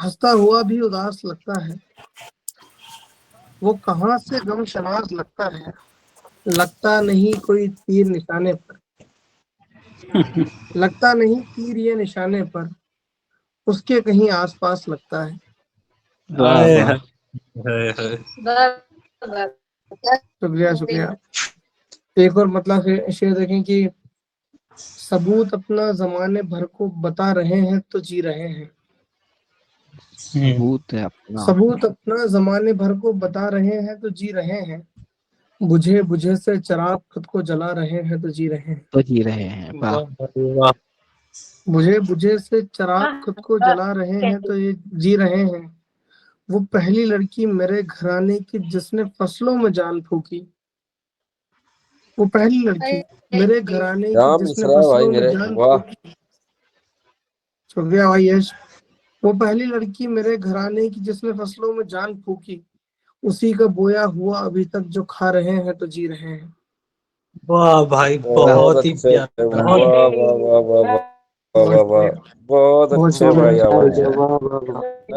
हंसता हुआ भी उदास लगता है, वो कहाँ से गमशनाज लगता है। लगता नहीं कोई तीर निशाने पर, लगता नहीं तीर ये निशाने पर, उसके कहीं आसपास लगता है। वाह हाय वाह हाय हाय शुक्रिया शुक्रिया। एक और मतलब शेर देखें कि सबूत अपना जमाने भर को बता रहे हैं तो जी रहे हैं। सबूत है अपना सबूत अपना जमाने भर को बता रहे हैं तो जी रहे हैं। बुझे बुझे से चिराग खुद को जला रहे हैं तो जी रहे हैं। तो जी रहे हैं। वाह वाह बुझे बुझे से चिराग खुद को जला रहे हैं तो ये जी रहे हैं। वो पहली लड़की मेरे घराने की जिसने फसलों में जान फूकी। वो पहली लड़की मेरे घराने क्या की जिसने मिसरा है भाई फसलों में मेरे, जान वाह फूकी। शुक्रिया भाई यश। वो पहली लड़की मेरे घराने की जिसने फसलों में जान फूकी। उसी का बोया हुआ अभी तक जो खा रहे हैं तो जी रहे हैं। वाह भाई वाह बहुत ही अच्छे, प्यारा वाह बहुत वाह वाह वाह वाह वाह वाह वाह, शुक्रिया, बहुत बहुत अच्छे शुक्रिया, भाई आवाज है।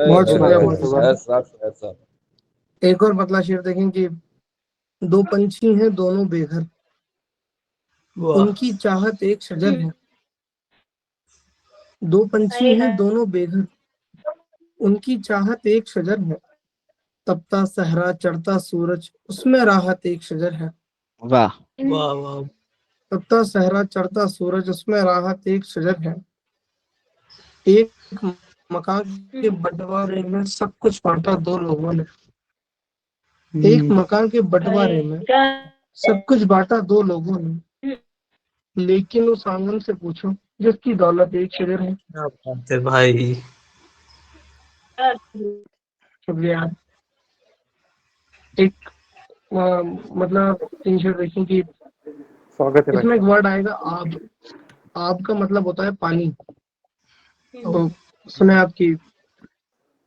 बहुत शुक्रिया, बहुत शुक्रिया। ऐसा ऐसा एक और मतलब शेर देखें कि दो पंछी हैं दोनों बेघर, वाह उनकी चाहत एक शजर है। दो पंछी हैं दोनों बेघर, उनकी चाहत एक शजर है। तपता सहरा चढ़ता सूरज उसमें राहत एक शजर है। वाह वाह वाह तपता सहरा चढ़ता सूरज उसमें राहत एक शजर है। एक मकान के बंटवारे में सब कुछ बांटा दो लोगों ने। एक मकान के बंटवारे में सब कुछ बांटा दो लोगों ने। लेकिन उस आंगन से पूछो जिसकी दौलत एक शजर है। क्या बात है भाई शुक्रिया। एक मतलब तीन शेर देखें कि स्वागत है इसमें भाई। एक वर्ड आएगा आब। आब का मतलब होता है पानी। तो सुने आपकी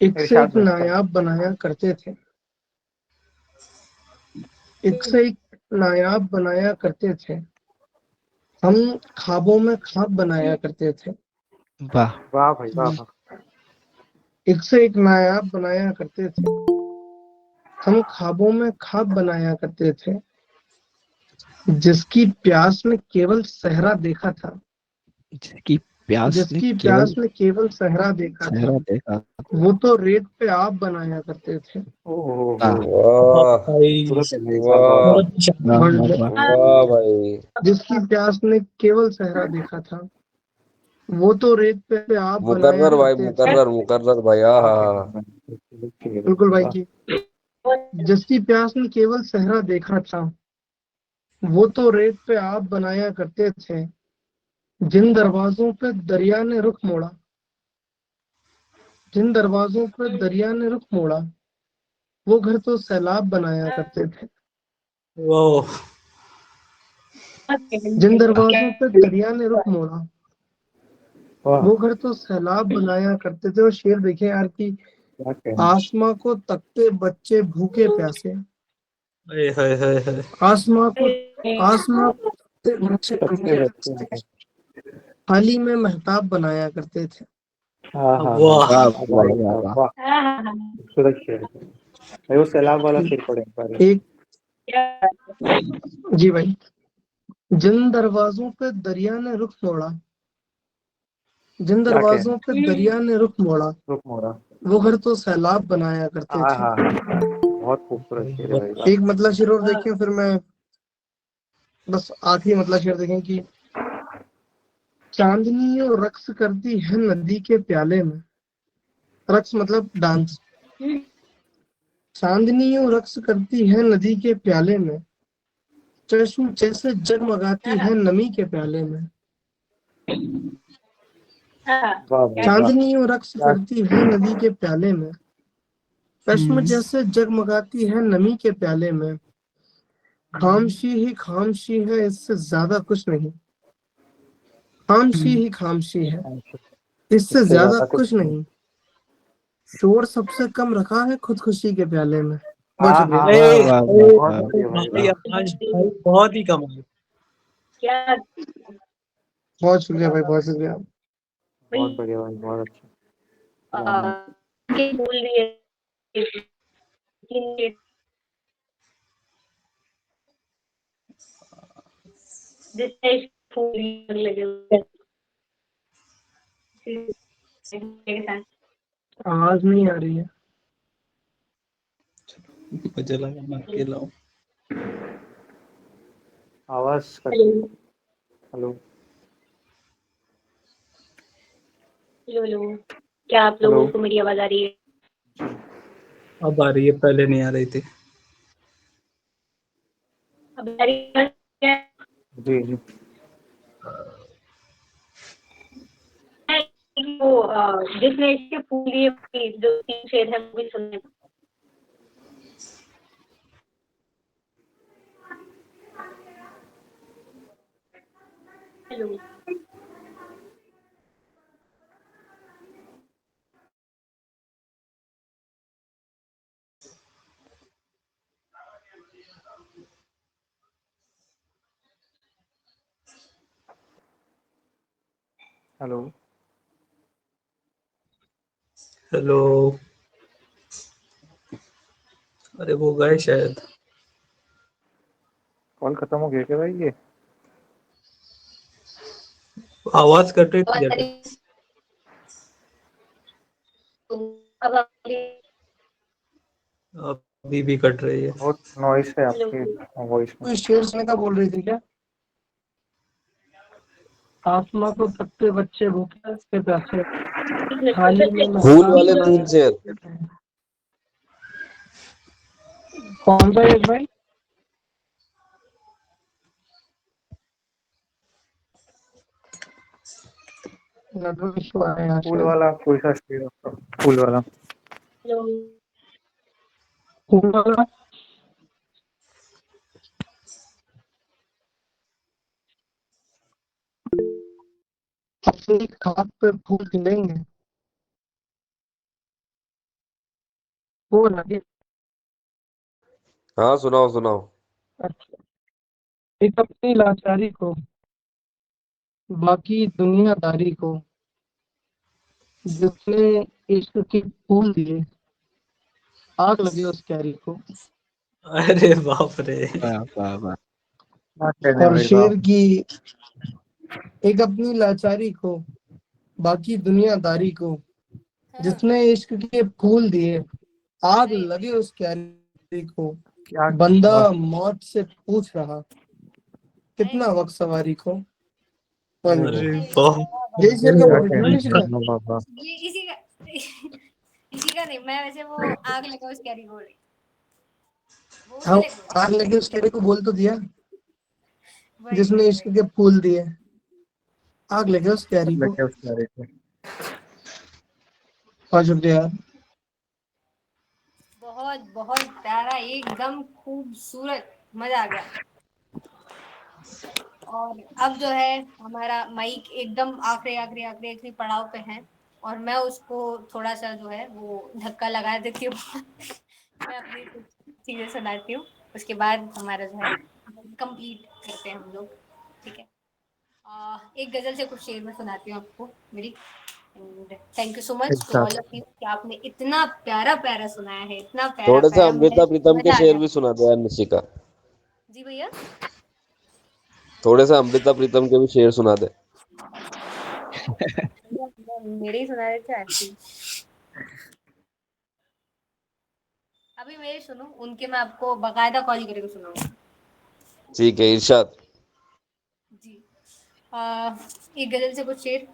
एक से इरशाद एक भाई। नायाब बनाया करते थे। एक से एक नायाब बनाया करते थे। हम ख्वाबों में ख्वाब बनाया करते थे। वाह वाह भाई वाह वाह। एक से एक नायाब बनाया करते थे। हम ख्वाबों में ख्वाब बनाया करते थे। जिसकी प्यास में केवल सहरा देखा था। जिसकी प्यास ने जिसकी केवल प्यास में केवल सहरा देखा था। चेहरा देखा। वो तो रेत पे आप बनाया करते थे। ओहो वाह वाह भाई खूबसूरत है भाई, वाह बहुत अच्छा वाह बहुत- वाह वाह वाह भाई, जिसकी प्यास ने केवल सहरा देखा था। वो तो रेत पे आप बनाया मुकर्रर भाई, करते थे। मुकर्रर भाई, हाँ बिल्कुल भाई की। जिसकी प्यास ने केवल सहरा देखा था। वो तो रेत पे आप बनाया करते थे। जिन दरवाजों पे दरिया ने रुख मोड़ा। जिन दरवाजों पे दरिया ने रुख मोड़ा। वो घर तो सैलाब बनाया करते थे। वाह जिन दरवाजों पे दरिया ने रुख मोड़ा। वाह वो घर तो सैलाब बनाया करते थे। और शेर देखे यार की क्या कहना। आसमां को तकते बच्चे भूखे प्यासे। हाय हाय हाय हाय आसमां को आसमां को तकते बच्चे भूखे प्यासे थाली में महताब बनाया करते थे। हाँ हाँ वाह वाह हाँ, वाह वाह वाह वाह वाह वाह। खूबसूरत शेर है भाई। वो सैलाब वाला शेर पढ़े एक बार। एक जी भाई। जिन दरवाजों पे दरिया ने रुख मोड़ा। जिन क्या कहना। दरवाजों पे दरिया ने रुख मोड़ा। रुक मोड़ा। वो घर तो सैलाब बनाया करते हाँ थे। हाँ हाँ, बहुत खूबसूरत शेर है भाई। एक मतलब शेर और देखें फिर मैं बस आखिरी मतलब शेर देखें कि चांदनियों रक्स करती है नदी के प्याले में। रक्स मतलब डांस। चांदनियों रक्स करती है नदी के प्याले में। चश्म जैसे जगमगाती है नमी के प्याले में। वाह भाई वाह। चांदनियों रक्स करती है नदी के प्याले में। चश्म जैसे जगमगाती है नमी के प्याले में। खामशी ही खामशी है इससे ज्यादा कुछ नहीं। खामशी ही खामशी है इससे ज्यादा कुछ नहीं। शोर सबसे कम रखा है खुदकुशी के प्याले में। बहुत हाँ शुक्रिया। हाँ ए, वाह हाँ, वाह बहुत वाह बढ़िया भाई भाई, वाह। आज भाई बहुत ही कमाल। क्या बहुत शुक्रिया भाई, बहुत शुक्रिया। बहुत बढ़िया भाई, बहुत अच्छा। के बोल रही है कि जिससे फूल लगे हुए हैं। आवाज नहीं आ रही है। मुझे लगा मैं अकेला हूँ। आवाज कट हेलो रही है। हेलो हेलो हेलो, क्या आप हेलो लोगों को मेरी आवाज आ रही है? अब आ रही है, पहले नहीं आ रही थी। अब आ रही है क्या? जी जी। वो जिसने इसके फूल लिए जो 3 शेर है वो भी सुनने। Hello hello hello. अरे वो गए शायद। कॉल खत्म हो गया क्या भाई ये? आवाज कट रही थी आवाज आ जरा। रही है? अब आ रही है? अभी भी कट रही है। बहुत नॉइस है हेलो आपकी वॉइस में। कोई शेर सुनने का बोल रही थी क्या? आसमां को तकते बच्चे भूखे से प्यासे, थाली में फूल महताब वाले बनाए 3 शेर। बैठे हैं। कौन सा एक भाई? नेटवर्क इशू आ रहा है फूल शायद। वाला कोई सा शेर आपका? फूल वाला। हेलो फूल वाला। अपनी खाद पे फूल खिलेंगे, वो लगे। हाँ सुनाओ सुनाओ। अच्छा, एक अपनी लाचारी को, बाकी दुनियादारी को, जिसने इश्क के फूल दिए, आग लगे उस कैरी को। अरे बाप रे। वाह वाह वाह। क्या कहने और भाई, वाह। शेर की, एक अपनी लाचारी को, बाकी दुनियादारी को, जिसने इश्क के फूल दिए, आग लगे उस कैरी को। क्या बंदा वाह। मौत से पूछ रहा, कितना वक्त सवारी को। वाह जी वाह। अरे बहुत। यही शेर का क्या बोल रही थी ना कहने निशिका? वाह वाह वाह। ये इसी का नहीं, मैं वैसे वो आग लगा उस कैरी बोल रही, वो हाँ, वाले को, आग लगे उस कैरी को बोल तो दिया, वही जिसने वही इश्क वही। के फूल दिए, आग लगे उस कैरी को। लगे उस प्यारे को। बहुत शुक्रिया यार। बहुत बहुत प्यारा, एकदम खूबसूरत, मजा आ गया। और अब जो है हमारा माइक एकदम आखिरी आखिरी आखिरी आखिरी पड़ाव पे है, और मैं उसको थोड़ा सा जो है वो धक्का लगा देती हूँ। मैं अपनी कुछ चीजें सुनाती हूँ, उसके बाद हमारा जो है कंप्लीट करते हैं हम लोग, ठीक है। एक गजल से कुछ शेर मैं सुनाती हूँ आपको मेरी। And thank you so much to अच्छा। ऑल ऑफ यू कि आपने इतना प्यारा प्यारा सुनाया है, इतना प्यारा थोड़े से प्यारा, मैं अमृता प्रीतम के मजा आ शेर भी जाती सुना दो यार निशिका। है। जी भैया। थोड़े से अमृता प्रीतम के भी शेर सुना दे। मेरे ही सुना देते आंटी। अभी मेरे सुनो, उनके मैं आपको बकायदा कॉल करके सुनाऊंगा। ठीक है इरशाद। जी। एक गजल से कुछ शेर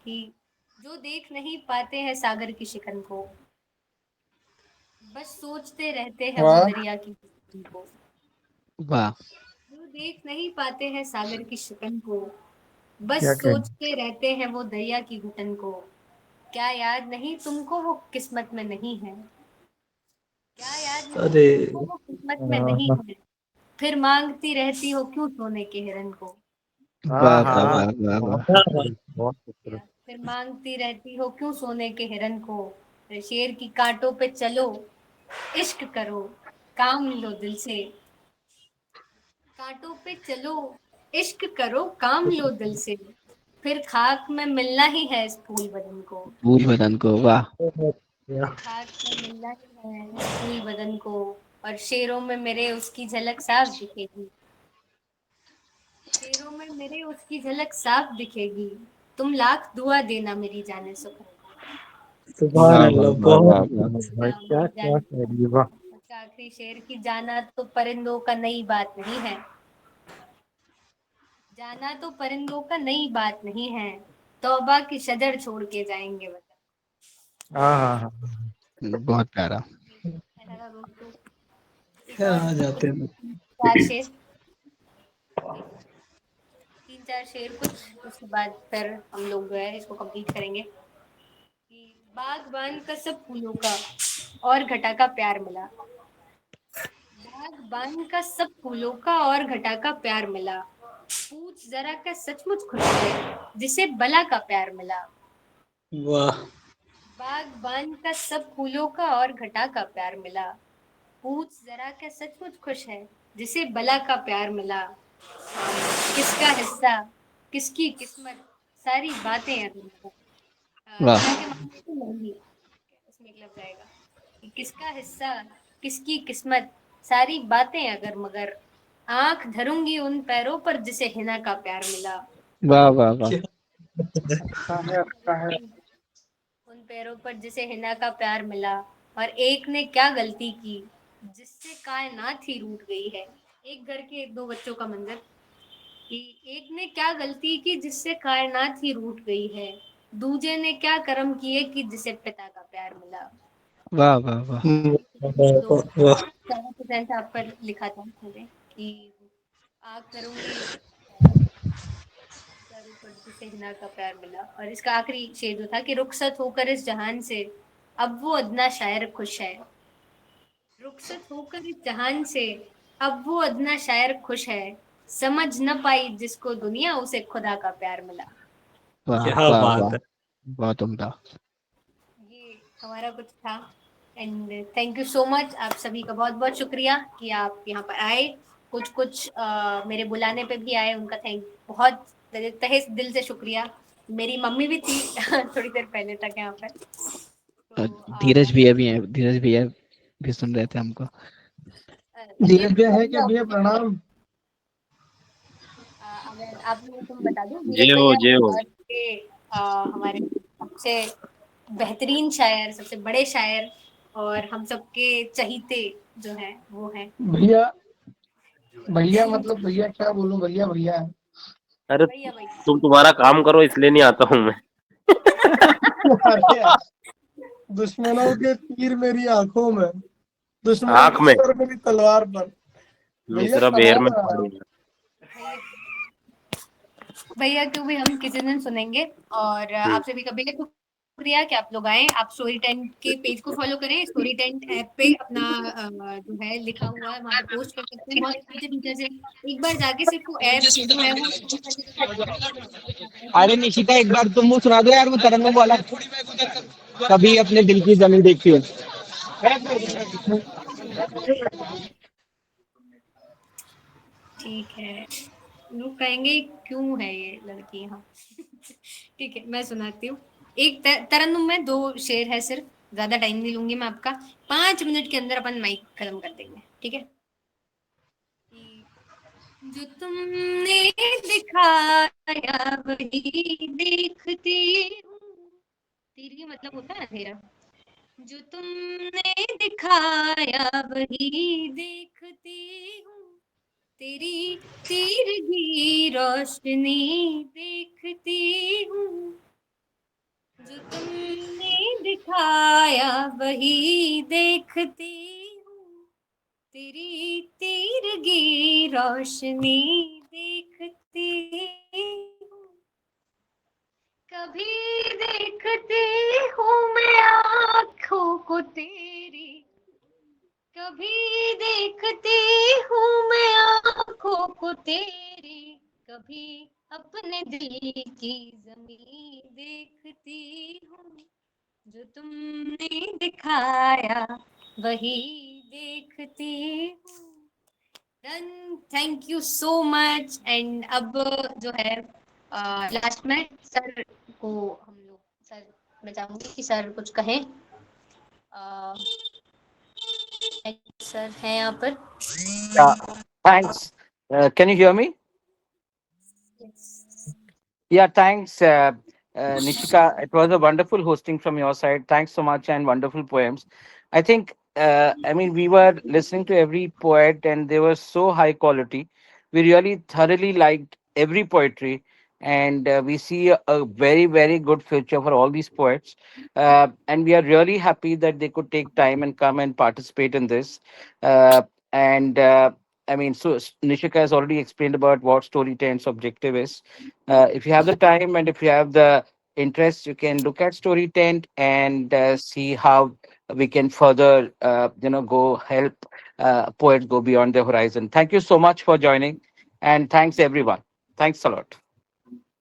कि जो देख नहीं पाते हैं सागर की शिकन को, बस सोचते रहते हैं वो वाह। दरिया की धुन को। वाह जो देख नहीं पाते हैं सागर की शिकन को, बस क्या कहने। सोचते रहते हैं वो दरिया की घुटन को। क्या याद नहीं तुमको वो किस्मत में नहीं है? क्या याद नहीं अरे तुमको वो किस्मत में नहीं है? फिर मांगती रहती हो क्यों सोने के हिरन को? हाँ वाह वाह हाँ, वाह वाह बहुत वाह। क्या बात। खूबसूरत, बहुत क्या खूबसूरत। फिर मांगती रहती हो क्यों सोने के हिरन को? फिर शेर की कांटों पे चलो, इश्क करो, काम लो दिल से, कांटों पे चलो इश्क करो काम लो दिल से, फिर खाक में मिलना ही है इस फूल बदन को, भूल बदन को, वाह। खाक में मिलना ही है इस फूल बदन को, और शेरों में मेरे उसकी झलक साफ दिखेगी, शेरों में मेरे उसकी झलक साफ दिखेगी, तुम लाख दुआ देना मेरी जाने सुख। सुभान वाह वाह अल्लाह, वाह वाह बहुत वाह। भाई क्या क्या शायरी है, वाह। उसका आखिरी शेर की जाना तो परिंदों का नई बात नहीं है, जाना तो परिंदों का नई बात नहीं है, तौबा की शजर छोड़ के जाएंगे वतन। हाँ हाँ हाँ। बहुत प्यारा। ऐसा था दोस्तों। एक क्या और आ जाते हैं। 4 शेर, 3-4 शेर कुछ, उसके बाद फिर हम लोग जो है इसको कंप्लीट करेंगे। कि बागबान का सब फूलों का और घटा का प्यार मिला, बागबान का सब फूलों का और घटा का प्यार मिला, पूछ जरा क्या सचमुच खुश है जिसे बला का प्यार मिला, वाह, बागबान का सब फूलों का और घटा का प्यार मिला, पूछ जरा क्या सचमुच खुश है जिसे बला का प्यार मिला, किसका हिस्सा किसकी किस्मत सारी बातें अधूरी, वाह बला के मामले तो नहीं, इसमें एक लफ्ज आएगा कि किसका हिस्सा किसकी किस्मत सारी बातें अगर मगर, आंख धरूंगी उन पैरों पर जिसे हिना का प्यार मिला, वाह वाह वाह। क्या अच्छा है, अच्छा है। उन पैरों पर जिसे हिना का प्यार मिला, और एक ने क्या गलती की जिससे कायनात ही रूठ गई है, एक घर के 2 बच्चों का मंजर, कि एक ने क्या गलती की जिससे कायनात ही रूठ गई है, दूजे ने क्या कर्म किए कि जिसे पिता का प्यार मिला। वाह वाह वाह। तो वाह, 4% आप पर लिखा था मैंने कि आग करूंगी चारों पर जिसे हिना का प्यार मिला, और इसका आखिरी शेर जो था कि रुखसत होकर इस जहान से अब वो अदना शायर खुश है, रुखसत होकर इस जहान से अब वो अदना शायर खुश है, समझ न पाई जिसको दुनिया उसे खुदा का प्यार मिला। वाह क्या वाह बात वाह। है। बहुत उम्दा। ये हमारा कुछ था, and thank you so much, आप सभी का बहुत बहुत शुक्रिया कि आप यहाँ पर आए, कुछ कुछ मेरे बुलाने पे भी आए, उनका बहुत तहे दिल से शुक्रिया। मेरी मम्मी भी थी थोड़ी देर पहले तक यहाँ पर, तो धीरज भैया भी हैं, धीरज भैया भी सुन रहे थे हमको। धीरज भैया है क्या भैया? प्रणाम। अगर आप लोगों को मैं बता दूं, जय धीरज हो, भैया जय हो। भारत के हमारे सबसे बेहतरीन शायर, सबसे बड़े शायर, और हम सबके चहीते जो हैं वो हैं भैया भैया मतलब भैया क्या बोलूं, भैया भैया है। अरे भैया भैया। तुम तुम्हारा काम करो इसलिए नहीं आता हूँ मैं। अरे यार, दुश्मनों के तीर मेरी आंखों में, दुश्मनों आंख के में सर मेरी तलवार पर। भैया मिश्रा बेर में तमाम भैया भैया को भी हम किसी दिन सुनेंगे, और आपसे भी कभी शुक्रिया कि आप लोग आए। आप स्टोरी टेंट के पेज को फॉलो करें, स्टोरी टेंट ऐप पे अपना जो है लिखा हुआ है वहाँ पे पोस्ट कर सकते हैं, बहुत अच्छे फीचर्स है, एक बार जाके सिर्फ वो ऐप जो है वो अरे निशिता, एक बार तुम वो सुना दो यार, वो तरन्नुम वाला, कभी अपने दिल की जमीन देखती हो। ठीक है। लोग कहेंगे क्यों है ये लड़की यहाँ ठीक है, मैं सुनाती हूँ। एक तरन्नुम में 2 शेर है सिर्फ, ज्यादा टाइम नहीं लूंगी मैं आपका, 5 मिनट के अंदर अपन माइक खत्म कर देंगे, ठीक है। कि जो तुमने दिखाया वही देखती हूँ, तेरी मतलब होता है अंधेरा, जो तुमने दिखाया वही देखती हूँ, तेरी तीरगी रोशनी देखती हूँ, जो तुमने दिखाया वही देखती हूँ, तेरी तीरगी रोशनी देखती हूँ, कभी देखती हूँ मैं आँखों को तेरी, कभी देखती हूँ मैं आँखों को तेरी, कभी अपने दिल की ज़मीं देखती हूँ, जो तुमने दिखाया वही देखती हूँ। Done, thank you so much. And अब जो है लास्ट में सर को हम लोग, सर मैं चाहूंगी कि सर कुछ कहें। सर हैं यहाँ पर। Yeah, thanks. Can you hear me? Yeah, thanks, Nishika. It was a wonderful hosting from your side. Thanks so much and wonderful poems. I think, I mean, we were listening to every poet and they were so high quality. We really thoroughly liked every poetry. And we see a very, very good future for all these poets. And we are really happy that they could take time and come and participate in this. And I mean, so Nishika has already explained about what Story 10's objective is. If you have the time and if you have the interest, you can look at Story Tent and see how we can further, go help poets go beyond their horizon. Thank you so much for joining, and thanks everyone. Thanks a lot.